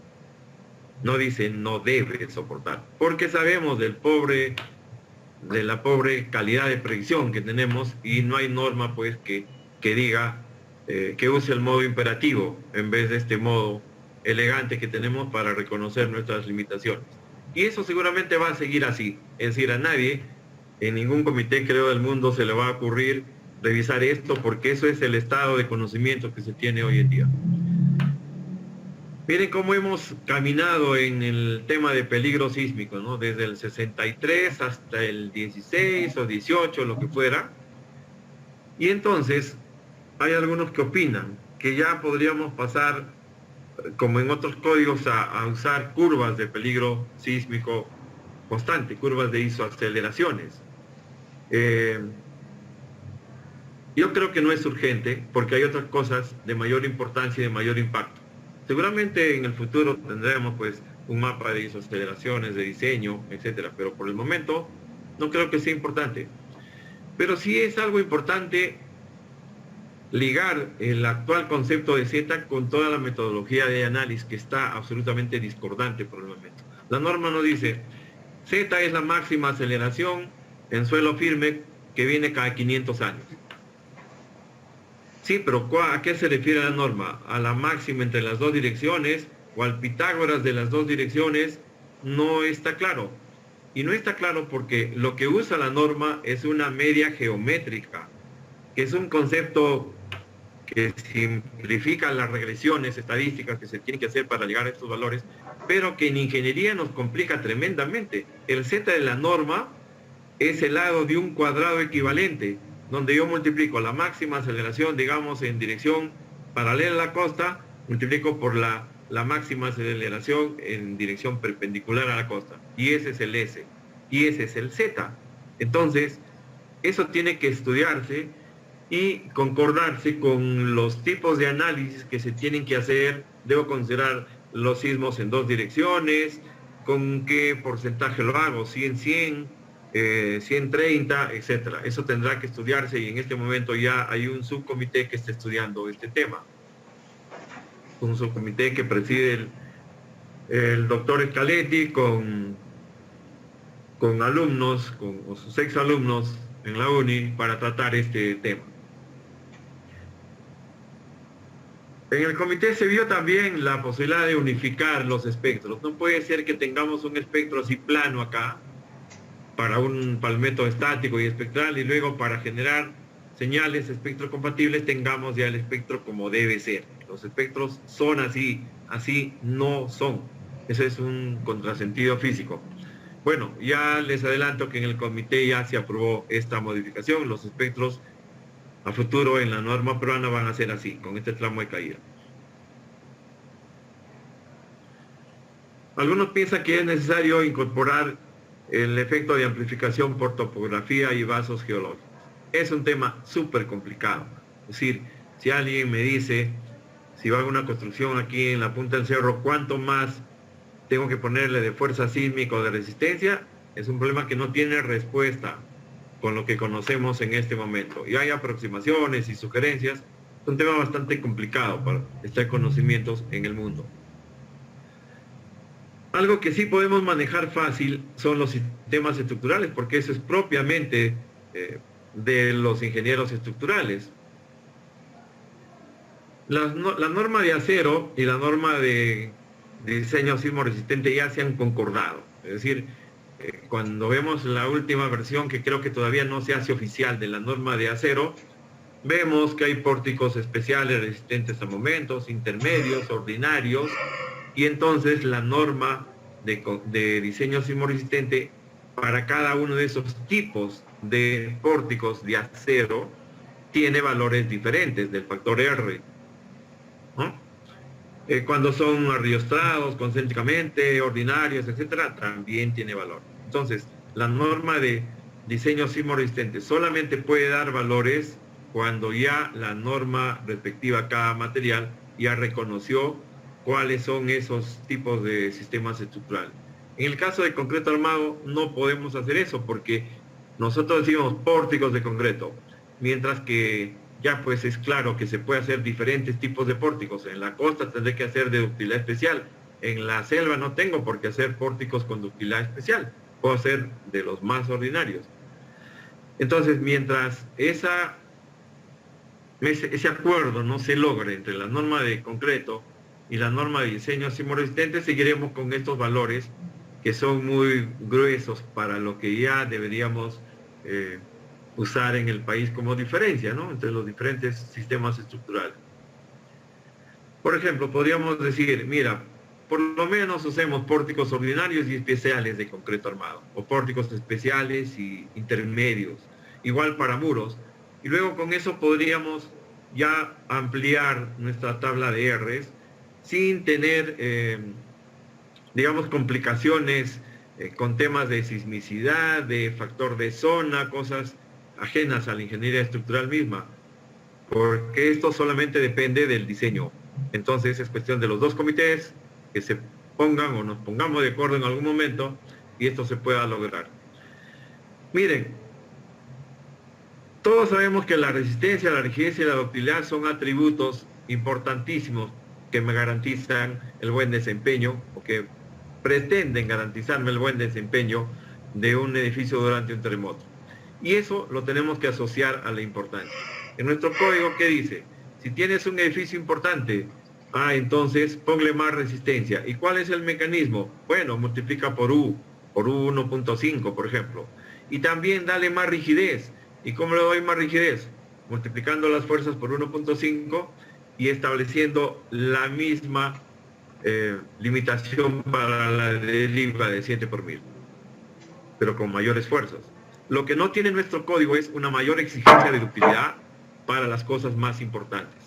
No dice no debe soportar, porque sabemos de la pobre calidad de predicción que tenemos, y no hay norma pues que diga que use el modo imperativo en vez de este modo elegante que tenemos para reconocer nuestras limitaciones. Y eso seguramente va a seguir así. Es decir, a nadie, en ningún comité creo del mundo, se le va a ocurrir revisar esto, porque eso es el estado de conocimiento que se tiene hoy en día. Miren cómo hemos caminado en el tema de peligro sísmico, ¿no? Desde el 63 hasta el 16 o 18, lo que fuera. Y entonces hay algunos que opinan que ya podríamos pasar, como en otros códigos, a usar curvas de peligro sísmico constante, curvas de isoaceleraciones. Yo creo que no es urgente, porque hay otras cosas de mayor importancia y de mayor impacto. Seguramente en el futuro tendremos pues un mapa de isoaceleraciones, de diseño, etcétera, pero por el momento no creo que sea importante. Pero sí es algo importante ligar el actual concepto de Z con toda la metodología de análisis, que está absolutamente discordante por el momento. La norma nos dice, Z es la máxima aceleración en suelo firme que viene cada 500 años. Sí, pero ¿a qué se refiere la norma? A la máxima entre las dos direcciones o al Pitágoras de las dos direcciones, no está claro. Y no está claro porque lo que usa la norma es una media geométrica, que es un concepto que simplifica las regresiones estadísticas que se tienen que hacer para llegar a estos valores, pero que en ingeniería nos complica tremendamente. El z de la norma es el lado de un cuadrado equivalente, donde yo multiplico la máxima aceleración, digamos, en dirección paralela a la costa, multiplico por la máxima aceleración en dirección perpendicular a la costa. Y ese es el S. Y ese es el Z. Entonces, eso tiene que estudiarse y concordarse con los tipos de análisis que se tienen que hacer. Debo considerar los sismos en dos direcciones, con qué porcentaje lo hago, 100-100, 130, etcétera. Eso tendrá que estudiarse y en este momento ya hay un subcomité que está estudiando este tema. Un subcomité que preside el doctor Scaletti con alumnos, con sus exalumnos en la UNI para tratar este tema. En el comité se vio también la posibilidad de unificar los espectros. No puede ser que tengamos un espectro así plano acá, para el método estático y espectral, y luego para generar señales espectrocompatibles tengamos ya el espectro como debe ser. Los espectros son así, así no son. Ese es un contrasentido físico. Bueno, ya les adelanto que en el comité ya se aprobó esta modificación. Los espectros a futuro en la norma peruana van a ser así, con este tramo de caída. Algunos piensan que es necesario incorporar el efecto de amplificación por topografía y vasos geológicos. Es un tema súper complicado. Es decir, si alguien me dice, si va a una construcción aquí en la punta del cerro, ¿cuánto más tengo que ponerle de fuerza sísmica o de resistencia? Es un problema que no tiene respuesta con lo que conocemos en este momento. Y hay aproximaciones y sugerencias. Es un tema bastante complicado para estar conocimientos en el mundo. Algo que sí podemos manejar fácil son los sistemas estructurales, porque eso es propiamente de los ingenieros estructurales. La norma de acero y la norma de diseño sismo resistente ya se han concordado. Es decir, cuando vemos la última versión, que creo que todavía no se hace oficial, de la norma de acero, vemos que hay pórticos especiales resistentes a momentos, intermedios, ordinarios, y entonces la norma de diseño sismo resistente para cada uno de esos tipos de pórticos de acero tiene valores diferentes del factor R, ¿no? Cuando son arriostrados concéntricamente, ordinarios, etcétera, también tiene valor. Entonces, la norma de diseño sismo resistente solamente puede dar valores cuando ya la norma respectiva a cada material ya reconoció cuáles son esos tipos de sistemas estructurales. En el caso de concreto armado no podemos hacer eso porque nosotros decimos pórticos de concreto, mientras que ya pues es claro que se puede hacer diferentes tipos de pórticos. En la costa tendré que hacer de ductilidad especial, en la selva no tengo por qué hacer pórticos con ductilidad especial, puedo hacer de los más ordinarios. Entonces, mientras ese acuerdo no se logre entre la norma de concreto y la norma de diseño sismo resistente, seguiremos con estos valores que son muy gruesos para lo que ya deberíamos usar en el país como diferencia, ¿no?, entre los diferentes sistemas estructurales. Por ejemplo, podríamos decir, mira, por lo menos usemos pórticos ordinarios y especiales de concreto armado, o pórticos especiales y intermedios, igual para muros, y luego con eso podríamos ya ampliar nuestra tabla de Rs sin tener, digamos, complicaciones con temas de sismicidad, de factor de zona, cosas ajenas a la ingeniería estructural misma, porque esto solamente depende del diseño. Entonces es cuestión de los dos comités que se pongan o nos pongamos de acuerdo en algún momento y esto se pueda lograr. Miren, todos sabemos que la resistencia, la rigidez y la ductilidad son atributos importantísimos que me garantizan el buen desempeño o que pretenden garantizarme el buen desempeño de un edificio durante un terremoto. Y eso lo tenemos que asociar a la importancia. En nuestro código, ¿qué dice? Si tienes un edificio importante Entonces ponle más resistencia. ¿Y cuál es el mecanismo? Bueno, multiplica por U 1.5, por ejemplo. Y también dale más rigidez. ¿Y cómo le doy más rigidez? Multiplicando las fuerzas por 1.5 y estableciendo la misma limitación para la deriva de 7 por 1000, pero con mayores fuerzas. Lo que no tiene nuestro código es una mayor exigencia de ductilidad para las cosas más importantes.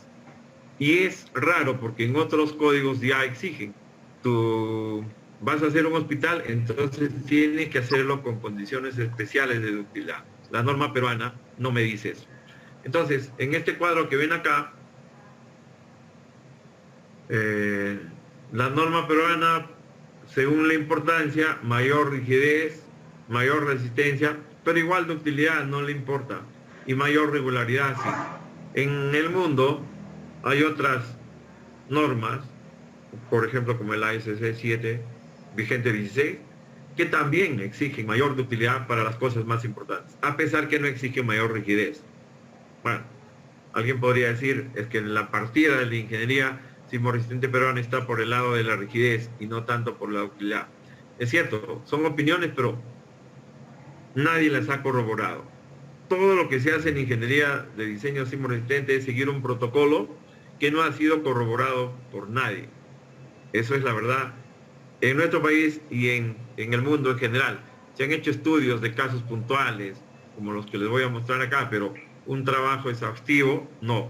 Y es raro porque en otros códigos ya exigen. Tú vas a hacer un hospital, entonces tienes que hacerlo con condiciones especiales de ductilidad. La norma peruana no me dice eso. Entonces, en este cuadro que ven acá, la norma peruana, según la importancia, mayor rigidez, mayor resistencia, pero igual ductilidad no le importa, y mayor regularidad sí. En el mundo hay otras normas, por ejemplo como el ASC 7, vigente 16, que también exigen mayor ductilidad para las cosas más importantes, a pesar que no exigen mayor rigidez. Bueno, alguien podría decir, es que en la partida de la ingeniería sismorresistente peruana está por el lado de la rigidez y no tanto por la ductilidad. Es cierto, son opiniones, pero nadie las ha corroborado. Todo lo que se hace en ingeniería de diseño sismorresistente es seguir un protocolo que no ha sido corroborado por nadie. Eso es la verdad. En nuestro país y en el mundo en general, se han hecho estudios de casos puntuales, como los que les voy a mostrar acá, pero un trabajo exhaustivo, no.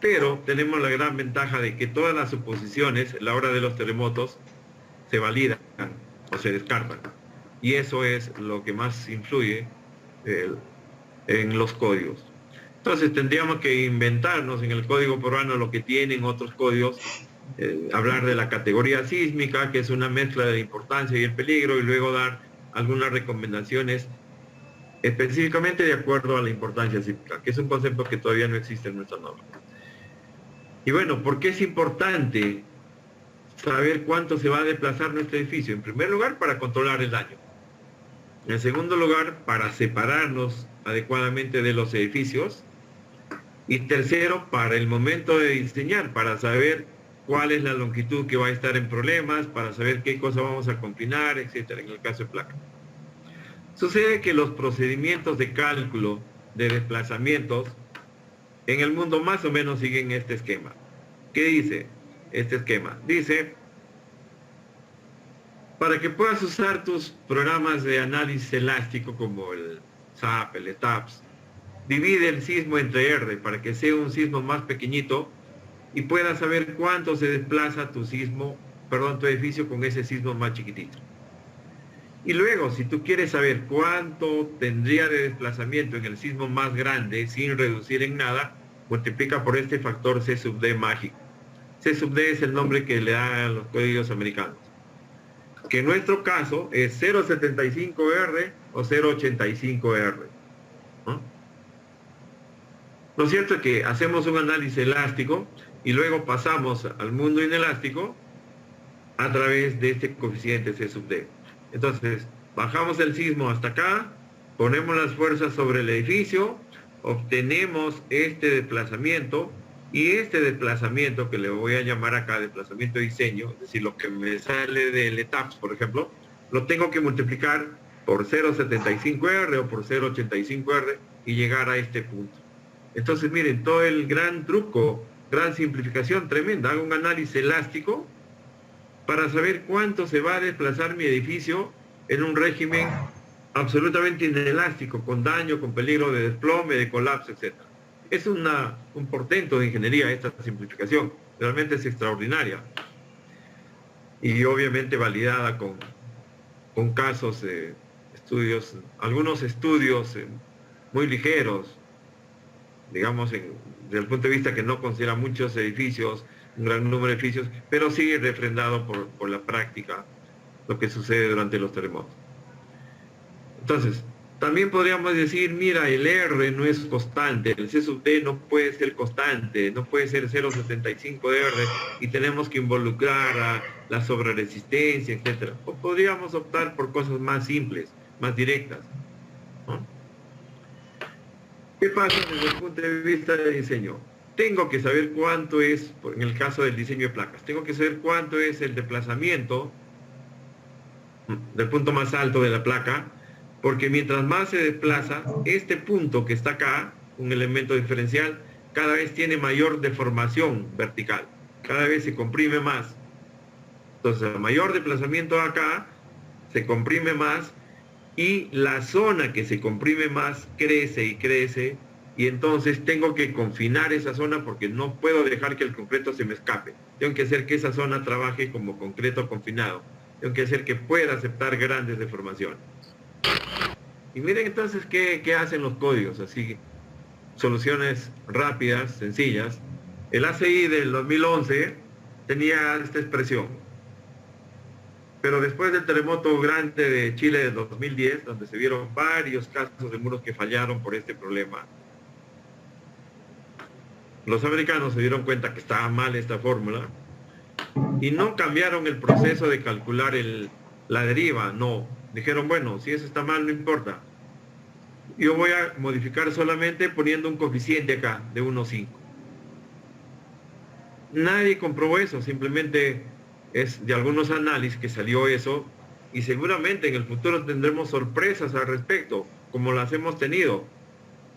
Pero tenemos la gran ventaja de que todas las suposiciones a la hora de los terremotos se validan o se descartan. Y eso es lo que más influye en los códigos. Entonces tendríamos que inventarnos en el código peruano lo que tienen otros códigos, hablar de la categoría sísmica, que es una mezcla de importancia y el peligro, y luego dar algunas recomendaciones específicamente de acuerdo a la importancia sísmica, que es un concepto que todavía no existe en nuestra norma. Y bueno, ¿por qué es importante saber cuánto se va a desplazar nuestro edificio? En primer lugar, para controlar el daño. En segundo lugar, para separarnos adecuadamente de los edificios. Y tercero, para el momento de diseñar, para saber cuál es la longitud que va a estar en problemas, para saber qué cosa vamos a combinar, etcétera, en el caso de placa. Sucede que los procedimientos de cálculo de desplazamientos en el mundo más o menos siguen este esquema. ¿Qué dice este esquema? Dice, para que puedas usar tus programas de análisis elástico como el SAP, el ETAPS, divide el sismo entre R para que sea un sismo más pequeñito y puedas saber cuánto se desplaza tu edificio con ese sismo más chiquitito. Y luego, si tú quieres saber cuánto tendría de desplazamiento en el sismo más grande sin reducir en nada, multiplica por este factor C sub D mágico. C sub D es el nombre que le dan a los códigos americanos, que en nuestro caso es 0.75R o 0.85R. ¿No? Lo cierto es que hacemos un análisis elástico y luego pasamos al mundo inelástico a través de este coeficiente C sub D. Entonces, bajamos el sismo hasta acá, ponemos las fuerzas sobre el edificio, obtenemos este desplazamiento, y este desplazamiento, que le voy a llamar acá desplazamiento de diseño, es decir, lo que me sale del ETAPS, por ejemplo, lo tengo que multiplicar por 0.75R o por 0.85R y llegar a este punto. Entonces, miren, todo el gran truco, gran simplificación tremenda. Hago un análisis elástico para saber cuánto se va a desplazar mi edificio en un régimen absolutamente inelástico, con daño, con peligro de desplome, de colapso, etc. Es un portento de ingeniería esta simplificación, realmente es extraordinaria. Y obviamente validada con casos, estudios, algunos estudios muy ligeros, digamos, desde el punto de vista que no considera muchos edificios, un gran número de edificios, pero sí refrendado por la práctica, lo que sucede durante los terremotos. Entonces, también podríamos decir, mira, el R no es constante, el C sub D no puede ser constante, no puede ser 0.75 de R y tenemos que involucrar a la sobreresistencia, etc. O podríamos optar por cosas más simples, más directas, ¿no? ¿Qué pasa desde el punto de vista de diseño? tengo que saber cuánto es, en el caso del diseño de placas, tengo que saber cuánto es el desplazamiento del punto más alto de la placa, porque mientras más se desplaza, este punto que está acá, un elemento diferencial, cada vez tiene mayor deformación vertical, cada vez se comprime más. Entonces, el mayor desplazamiento acá, se comprime más, y la zona que se comprime más crece y crece, y entonces tengo que confinar esa zona porque no puedo dejar que el concreto se me escape. Tengo que hacer que esa zona trabaje como concreto confinado. Tengo que hacer que pueda aceptar grandes deformaciones. Y miren entonces qué hacen los códigos, así, soluciones rápidas, sencillas. El ACI del 2011 tenía esta expresión, pero después del terremoto grande de Chile del 2010, donde se vieron varios casos de muros que fallaron por este problema, los americanos se dieron cuenta que estaba mal esta fórmula y no cambiaron el proceso de calcular la deriva, no. Dijeron, bueno, si eso está mal, no importa. Yo voy a modificar solamente poniendo un coeficiente acá de 1,5. Nadie comprobó eso, simplemente es de algunos análisis que salió eso, y seguramente en el futuro tendremos sorpresas al respecto, como las hemos tenido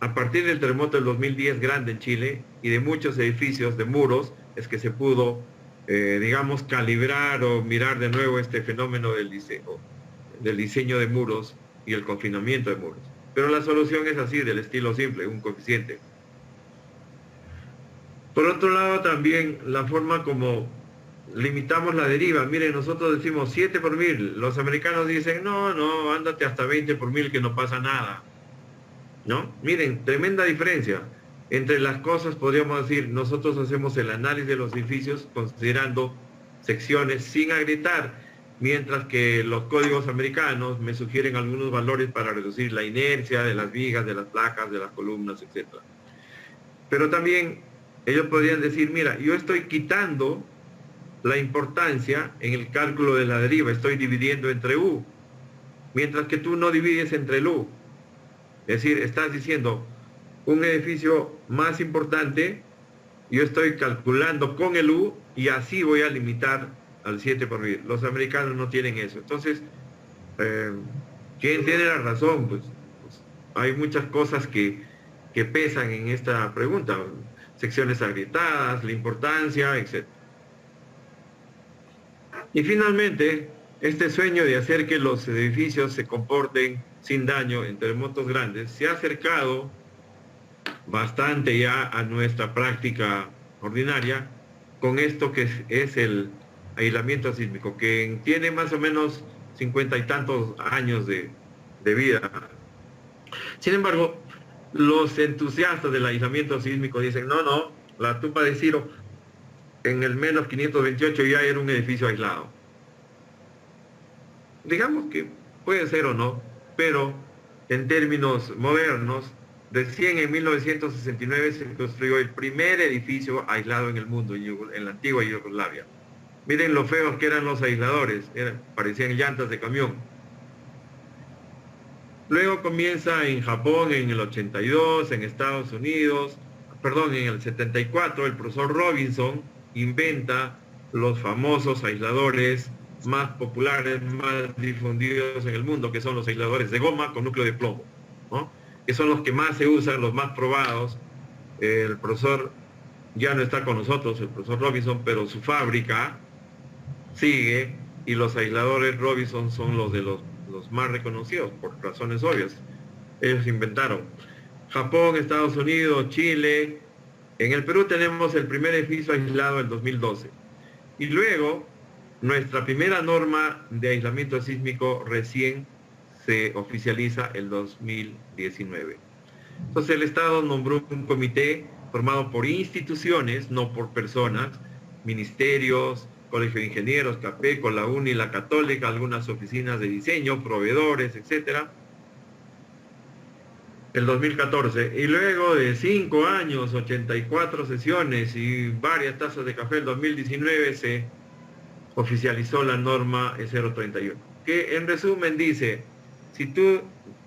a partir del terremoto del 2010 grande en Chile y de muchos edificios de muros, es que se pudo, digamos, calibrar o mirar de nuevo este fenómeno del diseño de muros y el confinamiento de muros. Pero la solución es así, del estilo simple, un coeficiente. Por otro lado, también la forma como limitamos la deriva. Miren, nosotros decimos 7 por 1000. Los americanos dicen, no, ándate hasta 20 por 1000 que no pasa nada. ¿No? Miren, tremenda diferencia. Entre las cosas podríamos decir, nosotros hacemos el análisis de los edificios considerando secciones sin agrietar, mientras que los códigos americanos me sugieren algunos valores para reducir la inercia de las vigas, de las placas, de las columnas, etc. Pero también ellos podrían decir, mira, yo estoy quitando la importancia en el cálculo de la deriva, estoy dividiendo entre U, mientras que tú no divides entre el U. Es decir, estás diciendo, un edificio más importante, yo estoy calculando con el U y así voy a limitar al 7 por 1000. Los americanos no tienen eso. Entonces, ¿quién tiene la razón? Pues hay muchas cosas que pesan en esta pregunta. Secciones agrietadas, la importancia, etc. Y finalmente, este sueño de hacer que los edificios se comporten sin daño en terremotos grandes se ha acercado bastante ya a nuestra práctica ordinaria con esto que es el aislamiento sísmico, que tiene más o menos 50 y tantos años de vida. Sin embargo, los entusiastas del aislamiento sísmico dicen, no, la tumba de Ciro en el menos 528 ya era un edificio aislado. Digamos que puede ser o no, pero en términos modernos, recién en 1969 se construyó el primer edificio aislado en el mundo, en la antigua Yugoslavia. Miren lo feos que eran los aisladores, parecían llantas de camión. Luego comienza en Japón en el 82, en Estados Unidos, en el 74, el profesor Robinson inventa los famosos aisladores más populares, más difundidos en el mundo, que son los aisladores de goma con núcleo de plomo, ¿no? Que son los que más se usan, los más probados. El profesor ya no está con nosotros, el profesor Robinson, pero su fábrica sigue, y los aisladores Robinson son los de los más reconocidos, por razones obvias. Ellos inventaron. Japón, Estados Unidos, Chile. En el Perú tenemos el primer edificio aislado en 2012. Y luego, nuestra primera norma de aislamiento sísmico recién se oficializa el 2019. Entonces el Estado nombró un comité formado por instituciones, no por personas, ministerios, Colegio de Ingenieros, CAPECO, la UNI, la Católica, algunas oficinas de diseño, proveedores, etcétera, el 2014. Y luego de 5 años, 84 sesiones y varias tazas de café, el 2019 se oficializó la norma 031, que en resumen dice, si tú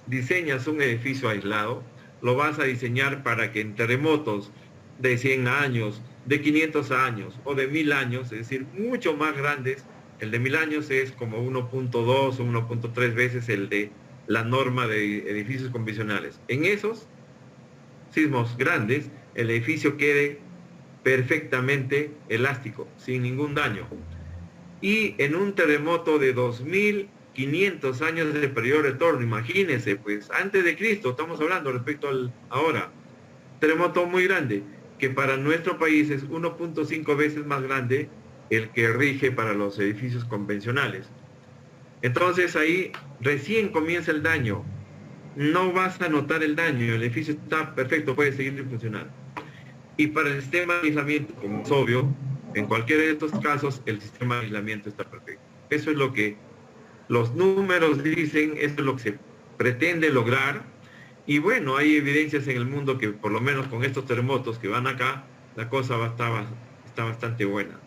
diseñas un edificio aislado, lo vas a diseñar para que en terremotos de 100 años, de 500 años o de 1000 años, es decir, mucho más grandes. El de 1000 años es como 1.2 o 1.3 veces el de la norma de edificios convencionales. En esos sismos grandes, el edificio quede perfectamente elástico, sin ningún daño. Y en un terremoto de 2500 años de periodo de retorno, imagínense, pues antes de Cristo, estamos hablando respecto al ahora, terremoto muy grande, que para nuestro país es 1.5 veces más grande el que rige para los edificios convencionales. Entonces ahí recién comienza el daño. No vas a notar el daño, el edificio está perfecto, puede seguir funcionando. Y para el sistema de aislamiento, como es obvio, en cualquiera de estos casos el sistema de aislamiento está perfecto. Eso es lo que los números dicen, eso es lo que se pretende lograr. Y bueno, hay evidencias en el mundo que por lo menos con estos terremotos que van acá, la cosa está bastante buena.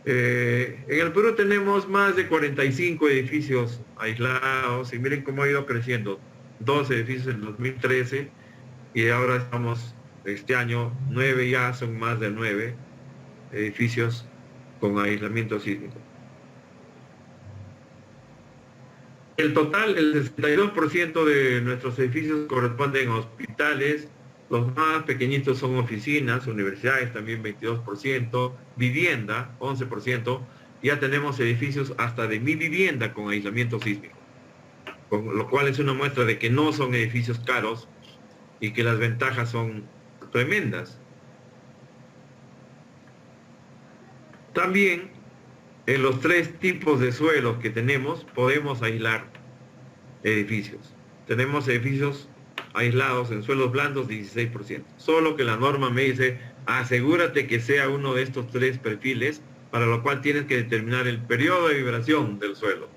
En el Perú tenemos más de 45 edificios aislados y miren cómo ha ido creciendo. 2 edificios en 2013 y ahora estamos, este año, 9 ya, son más de 9 edificios con aislamiento sísmico. El total, el 62% de nuestros edificios corresponden a hospitales, los más pequeñitos son oficinas, universidades también 22%, vivienda 11%, ya tenemos edificios hasta de 1000 vivienda con aislamiento sísmico, con lo cual es una muestra de que no son edificios caros y que las ventajas son tremendas. También en los 3 tipos de suelos que tenemos podemos aislar edificios. Tenemos edificios aislados en suelos blandos 16%. Solo que la norma me dice, asegúrate que sea uno de estos 3 perfiles, para lo cual tienes que determinar el periodo de vibración del suelo.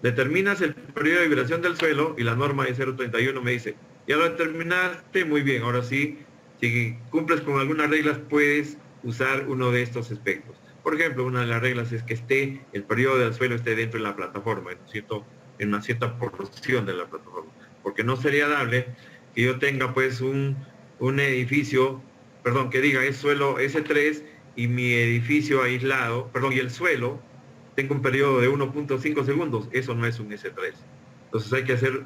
Determinas el periodo de vibración del suelo y la norma de 031 me dice, ya lo determinaste, muy bien, ahora sí, si cumples con algunas reglas puedes usar uno de estos aspectos. Por ejemplo, una de las reglas es que el periodo del suelo esté dentro de la plataforma, en una cierta porción de la plataforma. Porque no sería dable que yo tenga pues un edificio, perdón, que diga es suelo S3 y mi edificio aislado, perdón, y el suelo tenga un periodo de 1.5 segundos. Eso no es un S3. Entonces hay que hacer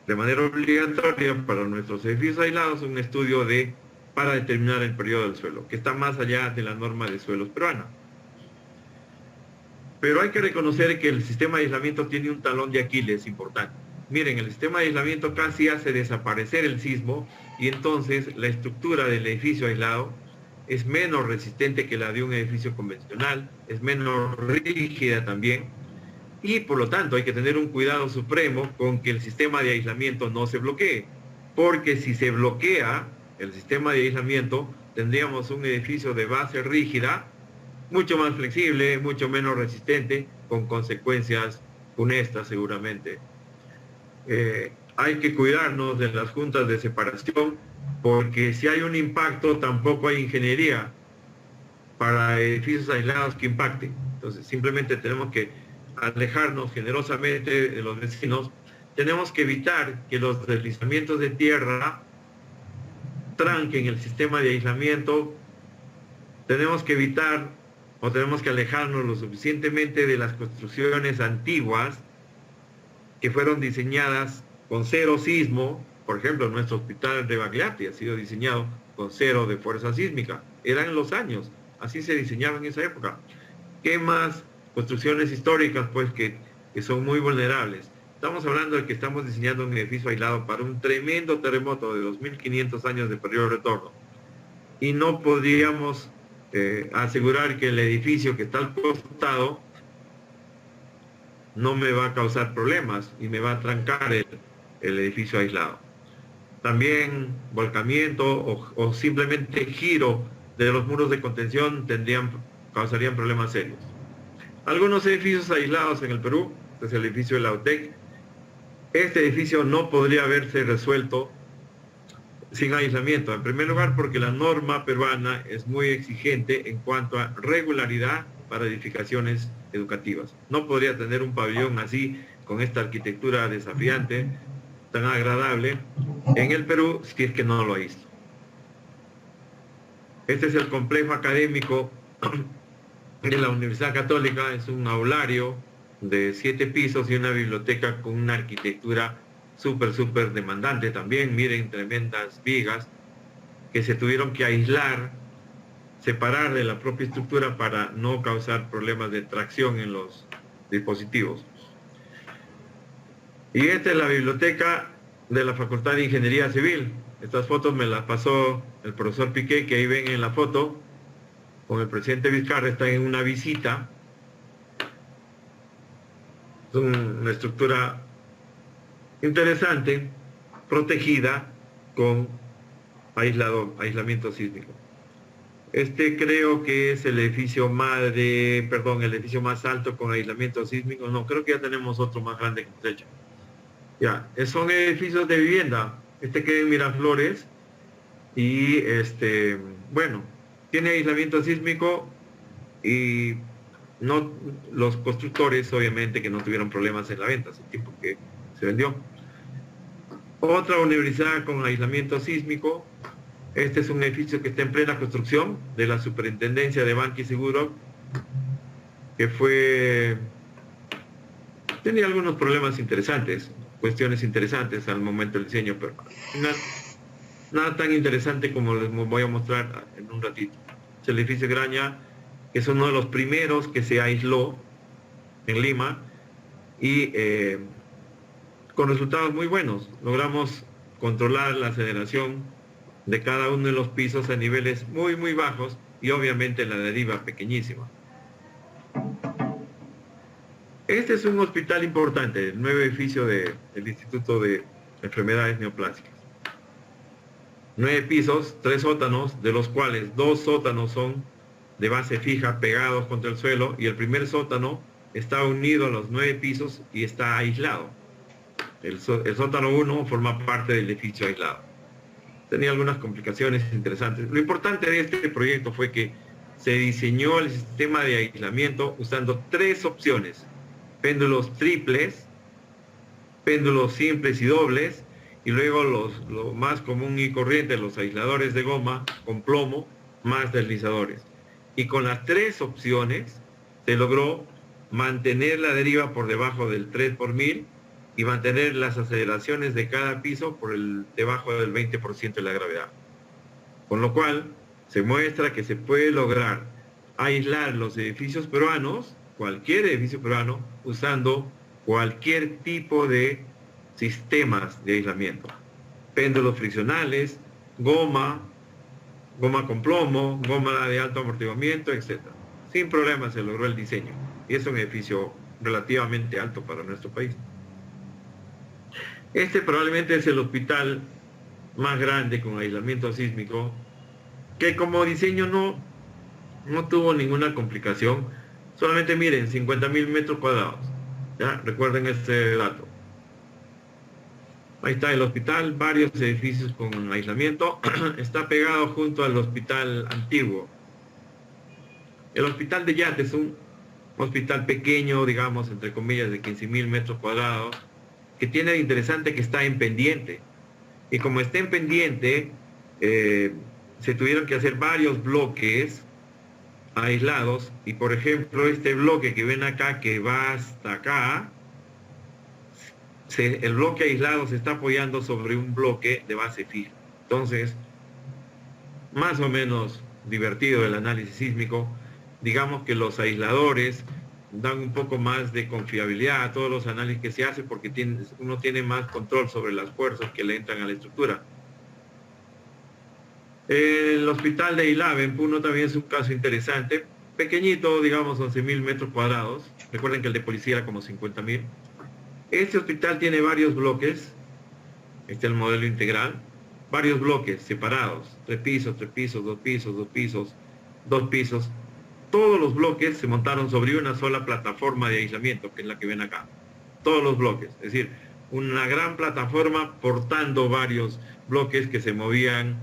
de manera obligatoria para nuestros edificios aislados un estudio para determinar el periodo del suelo, que está más allá de la norma de suelos peruana. Pero hay que reconocer que el sistema de aislamiento tiene un talón de Aquiles importante. Miren, el sistema de aislamiento casi hace desaparecer el sismo y entonces la estructura del edificio aislado es menos resistente que la de un edificio convencional, es menos rígida también y por lo tanto hay que tener un cuidado supremo con que el sistema de aislamiento no se bloquee, porque si se bloquea el sistema de aislamiento tendríamos un edificio de base rígida, mucho más flexible, mucho menos resistente, con consecuencias funestas seguramente. Hay que cuidarnos de las juntas de separación porque si hay un impacto tampoco hay ingeniería para edificios aislados que impacten. Entonces simplemente tenemos que alejarnos generosamente de los vecinos. Tenemos que evitar que los deslizamientos de tierra tranquen el sistema de aislamiento. Tenemos que evitar o tenemos que alejarnos lo suficientemente de las construcciones antiguas que fueron diseñadas con 0 sismo. Por ejemplo, nuestro hospital de Bagliati ha sido diseñado con 0 de fuerza sísmica. Eran los años, así se diseñaba en esa época. ¿Qué más? Construcciones históricas, pues, que son muy vulnerables. Estamos hablando de que estamos diseñando un edificio aislado para un tremendo terremoto de 2500 años de periodo de retorno. Y no podríamos asegurar que el edificio que está al costado no me va a causar problemas y me va a trancar el edificio aislado. También volcamiento o simplemente giro de los muros de contención causarían problemas serios. Algunos edificios aislados en el Perú, este es el edificio de la UTEC. Este edificio no podría haberse resuelto sin aislamiento. En primer lugar, porque la norma peruana es muy exigente en cuanto a regularidad para edificaciones educativas. No podría tener un pabellón así, con esta arquitectura desafiante, tan agradable, en el Perú, si es que no lo aíslo. Este es el complejo académico de la Universidad Católica. Es un aulario de 7 pisos y una biblioteca con una arquitectura súper demandante también. Miren, tremendas vigas que se tuvieron que aislar, separar de la propia estructura para no causar problemas de tracción en los dispositivos. Y esta es la biblioteca de la Facultad de Ingeniería Civil. Estas fotos me las pasó el profesor Piqué, que ahí ven en la foto, con el presidente Vizcarra, está en una visita. Es una estructura interesante, protegida, con aislamiento sísmico. Este creo que es el edificio el edificio más alto con aislamiento sísmico. No, creo que ya tenemos otro más grande que hemos hecho. Ya, son edificios de vivienda. Este queda en Miraflores y bueno, tiene aislamiento sísmico y no, los constructores obviamente que no tuvieron problemas en la venta, hace tiempo que se vendió. Otra universidad con aislamiento sísmico. Este es un edificio que está en plena construcción de la Superintendencia de Banca y Seguro, que tenía algunos problemas interesantes, cuestiones interesantes al momento del diseño, pero nada tan interesante como les voy a mostrar en un ratito. Es el edificio Graña, que es uno de los primeros que se aisló en Lima y con resultados muy buenos. Logramos controlar la aceleración de cada uno de los pisos a niveles muy bajos y obviamente la deriva pequeñísima. Este es un hospital importante, el nuevo edificio del Instituto de Enfermedades Neoplásicas. 9 pisos, 3 sótanos, de los cuales 2 sótanos son de base fija pegados contra el suelo y el primer sótano está unido a los 9 pisos y está aislado. El sótano 1 forma parte del edificio aislado. Tenía algunas complicaciones interesantes. Lo importante de este proyecto fue que se diseñó el sistema de aislamiento usando 3 opciones: péndulos triples, péndulos simples y dobles, y luego lo más común y corriente, los aisladores de goma con plomo más deslizadores. Y con las 3 opciones se logró mantener la deriva por debajo del 3 por 1000 y mantener las aceleraciones de cada piso por debajo del 20% de la gravedad. Con lo cual, se muestra que se puede lograr aislar los edificios peruanos, cualquier edificio peruano, usando cualquier tipo de sistemas de aislamiento. Péndulos friccionales, goma con plomo, goma de alto amortiguamiento, etc. Sin problema se logró el diseño. Y es un edificio relativamente alto para nuestro país. Este probablemente es el hospital más grande con aislamiento sísmico, que como diseño no tuvo ninguna complicación. Solamente miren, 50.000 metros cuadrados. ¿Ya? Recuerden este dato. Ahí está el hospital, varios edificios con aislamiento. Está pegado junto al hospital antiguo. El hospital de Yate es un hospital pequeño, digamos, entre comillas, de 15.000 metros cuadrados, que tiene de interesante que está en pendiente. Y como está en pendiente, se tuvieron que hacer varios bloques aislados. Y por ejemplo, este bloque que ven acá, que va hasta acá, el bloque aislado se está apoyando sobre un bloque de base fija. Entonces, más o menos divertido el análisis sísmico. Digamos que los aisladores dan un poco más de confiabilidad a todos los análisis que se hacen, porque uno tiene más control sobre las fuerzas que le entran a la estructura. El hospital de Ilave en Puno también es un caso interesante, pequeñito, digamos 11.000 metros cuadrados. Recuerden que el de policía era como 50.000. Este hospital tiene varios bloques. Este es el modelo integral. Varios bloques separados, 3 pisos, 3 pisos, 2 pisos, 2 pisos, 2 pisos. Todos los bloques se montaron sobre una sola plataforma de aislamiento, que es la que ven acá. Todos los bloques, es decir, una gran plataforma portando varios bloques que se movían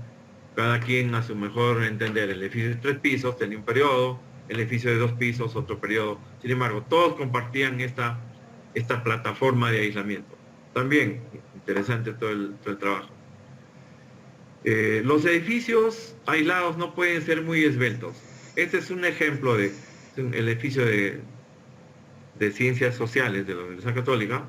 cada quien a su mejor entender. El edificio de 3 pisos tenía un periodo, el edificio de 2 pisos otro periodo. Sin embargo, todos compartían esta plataforma de aislamiento. También interesante todo el trabajo. Los edificios aislados no pueden ser muy esbeltos. Este es un ejemplo de el edificio de Ciencias Sociales de la Universidad Católica,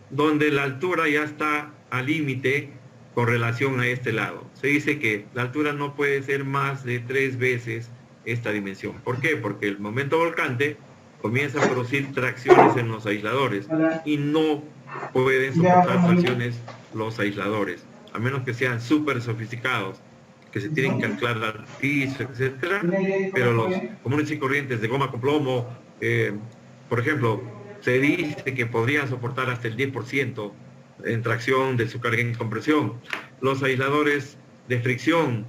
donde la altura ya está al límite con relación a este lado. Se dice que la altura no puede ser más de 3 veces esta dimensión. ¿Por qué? Porque el momento volcante comienza a producir tracciones en los aisladores y no pueden soportar tracciones los aisladores, a menos que sean súper sofisticados, que se tienen que anclar al piso, etcétera. Pero los comunes y corrientes de goma con plomo, por ejemplo, se dice que podrían soportar hasta el 10% en tracción de su carga en compresión. Los aisladores de fricción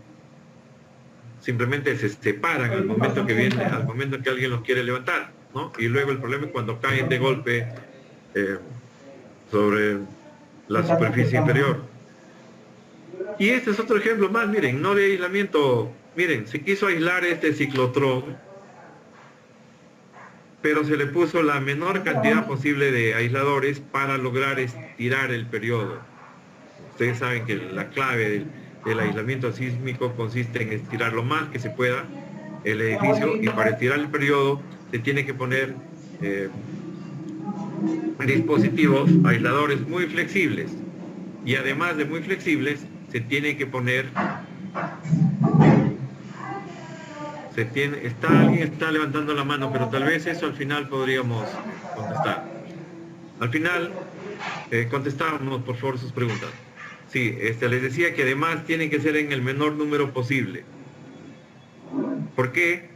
simplemente se separan al momento que alguien los quiere levantar, ¿no? Y luego el problema es cuando caen de golpe sobre la superficie inferior. Y este es otro ejemplo más, miren, no de aislamiento. Miren, se quiso aislar este ciclotrón, pero se le puso la menor cantidad posible de aisladores para lograr estirar el periodo. Ustedes saben que la clave del aislamiento sísmico consiste en estirar lo más que se pueda el edificio, y para estirar el periodo se tiene que poner dispositivos aisladores muy flexibles, y además de muy flexibles se tiene que poner alguien está levantando la mano, pero tal vez eso al final podríamos contestar. Al final contestamos por favor sus preguntas. Sí, les decía que además tienen que ser en el menor número posible. ¿Por qué?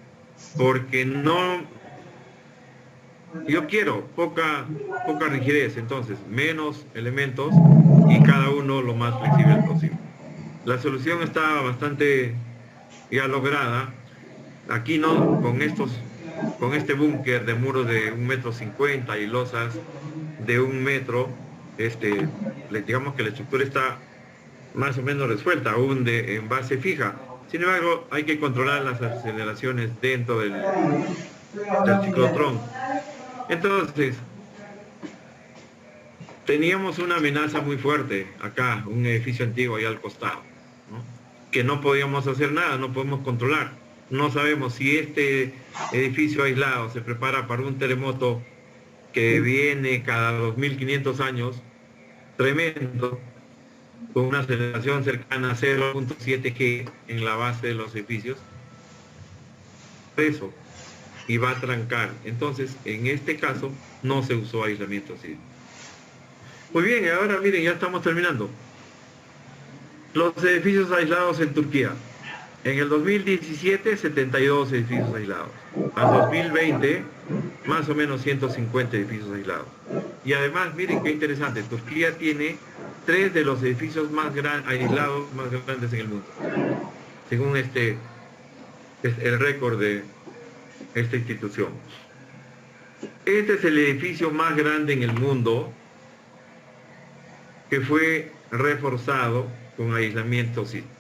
Porque yo quiero poca rigidez, entonces menos elementos y cada uno lo más flexible posible. La solución está bastante ya lograda. Aquí no, con este búnker de muros de 1,50 m y losas de 1 metro, digamos que la estructura está más o menos resuelta, aún en base fija. Sin embargo, hay que controlar las aceleraciones dentro del ciclotrón. Entonces, teníamos una amenaza muy fuerte acá, un edificio antiguo ahí al costado, ¿no? Que no podíamos hacer nada, no podemos controlar. No sabemos si este edificio aislado se prepara para un terremoto que viene cada 2.500 años, tremendo, con una aceleración cercana a 0.7 G en la base de los edificios. Eso, y va a trancar. Entonces, en este caso, no se usó aislamiento sísmico. Muy bien, ahora miren, ya estamos terminando. Los edificios aislados en Turquía. En el 2017, 72 edificios aislados. Al 2020, más o menos 150 edificios aislados. Y además, miren qué interesante, Turquía tiene 3 de los edificios aislados más grandes en el mundo. Según es el récord de esta institución. Este es el edificio más grande en el mundo que fue reforzado con aislamiento sísmico.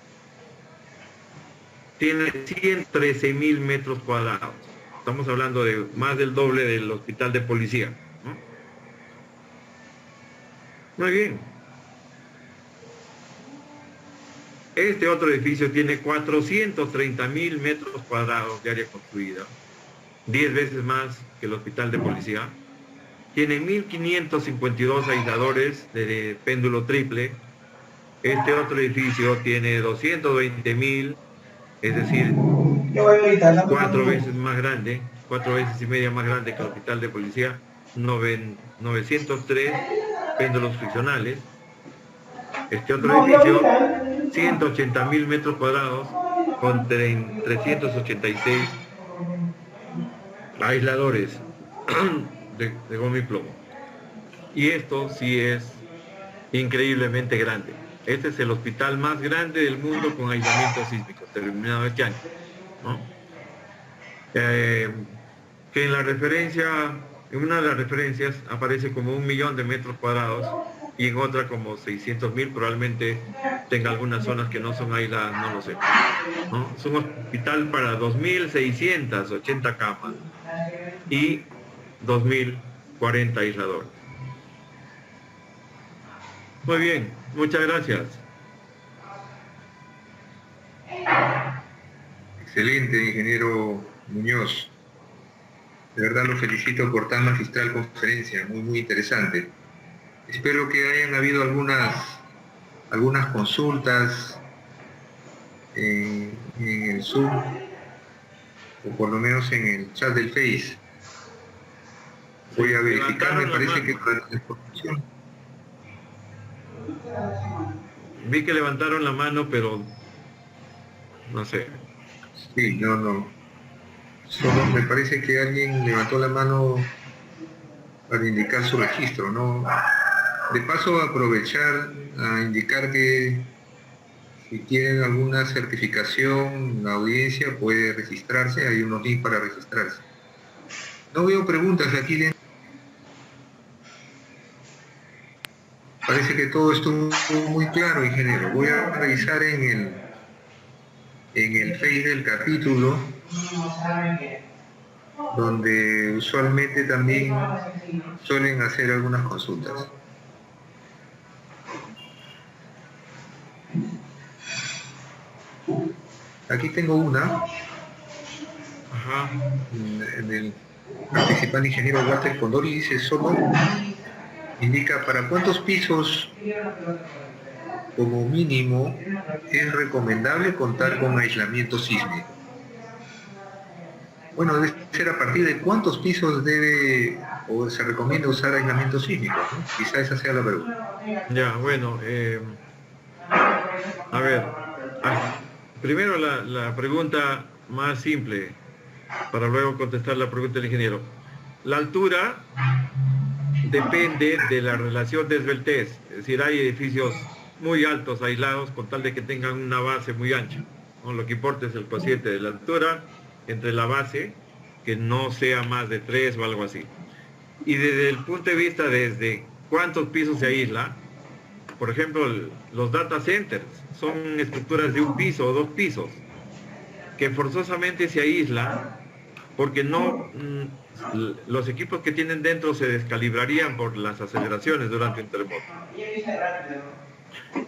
Tiene 113.000 metros cuadrados. Estamos hablando de más del doble del hospital de policía, ¿no? Muy bien. Este otro edificio tiene 430.000 metros cuadrados de área construida, 10 veces más que el hospital de policía. Tiene 1.552 aisladores de péndulo triple. Este otro edificio tiene 220.000, es decir, 4 veces más grande, 4 veces y media más grande que el hospital de policía. 903 péndulos friccionales. Este otro edificio, 180.000 metros cuadrados con 386 aisladores de goma y plomo. Y esto sí es increíblemente grande. Este es el hospital más grande del mundo con aislamiento sísmico, terminado este año, ¿no? Que en la referencia, en una de las referencias aparece como 1 millón de metros cuadrados y en otra como 600.000, probablemente tenga algunas zonas que no son aisladas, no lo sé, ¿no? Es un hospital para 2.680 camas y 2.040 aisladores. Muy bien, muchas gracias. Excelente, ingeniero Muñoz. De verdad lo felicito por tan magistral conferencia, muy interesante. Espero que hayan habido algunas consultas en el Zoom, o por lo menos en el chat del Face. Voy a verificar, me parece que para la información. Vi que levantaron la mano, pero no sé. Sí, no. Solo me parece que alguien levantó la mano para indicar su registro, ¿no? De paso, aprovechar a indicar que si tienen alguna certificación, la audiencia puede registrarse, hay unos links para registrarse. No veo preguntas aquí. Parece que todo estuvo muy claro, ingeniero. Voy a revisar en el Face del capítulo, donde usualmente también suelen hacer algunas consultas. Aquí tengo una. Ajá. En el participante ingeniero Walter Condori dice solo, indica para cuántos pisos como mínimo es recomendable contar con aislamiento sísmico. Bueno, debe ser a partir de cuántos pisos debe o se recomienda usar aislamiento sísmico, ¿no? Quizá esa sea la pregunta. Ya, bueno, a ver, primero la pregunta más simple, para luego contestar la pregunta del ingeniero. La altura depende de la relación de esbeltez, es decir, hay edificios muy altos, aislados, con tal de que tengan una base muy ancha, ¿no? Lo que importa es el cociente de la altura entre la base, que no sea más de 3 o algo así. Y desde el punto de vista desde cuántos pisos se aísla, por ejemplo, los data centers son estructuras de un piso o 2 pisos, que forzosamente se aíslan porque no, los equipos que tienen dentro se descalibrarían por las aceleraciones durante un terremoto.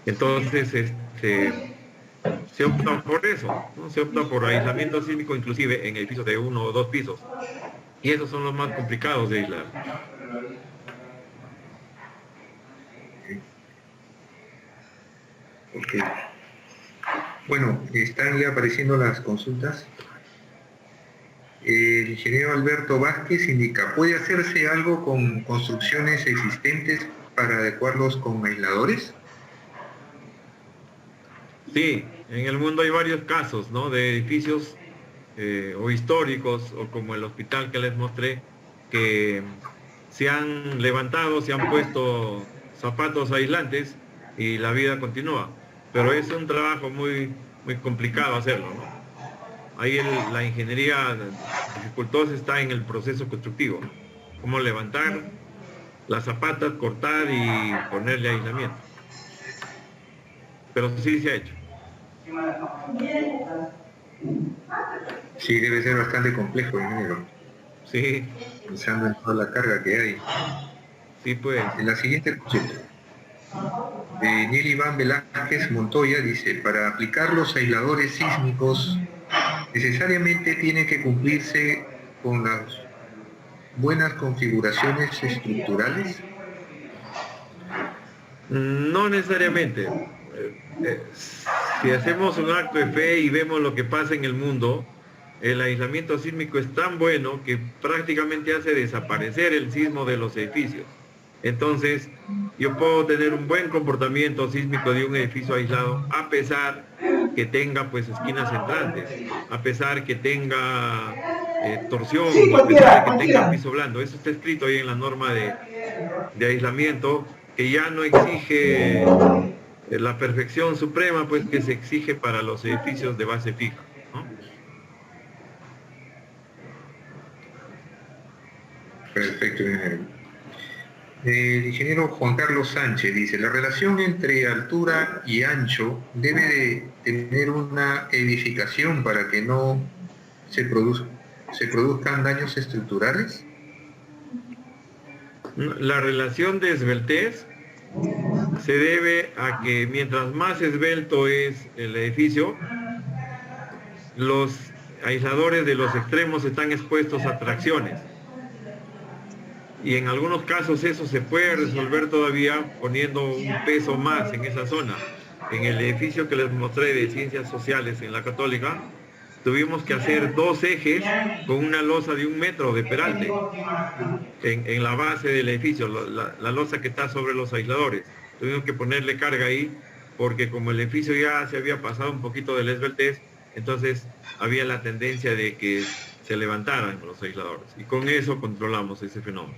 Entonces, se opta por eso, ¿no? Se opta por aislamiento sísmico inclusive en edificios de 1 o 2 pisos. Y esos son los más complicados de aislar. Ok. Bueno, están ya apareciendo las consultas. El ingeniero Alberto Vázquez indica, ¿puede hacerse algo con construcciones existentes para adecuarlos con aisladores? Sí, en el mundo hay varios casos, ¿no? De edificios o históricos, o como el hospital que les mostré, que se han levantado, se han puesto zapatos aislantes y la vida continúa. Pero es un trabajo muy complicado hacerlo, ¿no? Ahí la ingeniería dificultosa está en el proceso constructivo, ¿no? Cómo levantar las zapatas, cortar y ponerle aislamiento. Pero sí se ha hecho. Sí, debe ser bastante complejo, ingeniero. Sí. Pensando en toda la carga que hay. Sí, pues. En la siguiente consulta. Niel Iván Velázquez Montoya dice, para aplicar los aisladores sísmicos, ¿necesariamente tiene que cumplirse con las buenas configuraciones estructurales? No necesariamente. Si hacemos un acto de fe y vemos lo que pasa en el mundo, el aislamiento sísmico es tan bueno que prácticamente hace desaparecer el sismo de los edificios. Entonces, yo puedo tener un buen comportamiento sísmico de un edificio aislado, a pesar que tenga pues esquinas entrantes, a pesar que tenga torsión, a pesar de que tenga piso blando. Eso está escrito ahí en la norma de aislamiento, que ya no exige la perfección suprema pues que se exige para los edificios de base fija, ¿no? Perfecto, ingeniero. El ingeniero Juan Carlos Sánchez dice, la relación entre altura y ancho debe de tener una edificación para que no se produzcan daños estructurales. La relación de esbeltez se debe a que mientras más esbelto es el edificio, los aisladores de los extremos están expuestos a tracciones. Y en algunos casos eso se puede resolver todavía poniendo un peso más en esa zona. En el edificio que les mostré de Ciencias Sociales en la Católica, tuvimos que hacer 2 ejes con una losa de 1 metro de peralte en la base del edificio, la losa que está sobre los aisladores. Tuvimos que ponerle carga ahí porque como el edificio ya se había pasado un poquito del esbeltez, entonces había la tendencia de que se levantaran los aisladores. Y con eso controlamos ese fenómeno.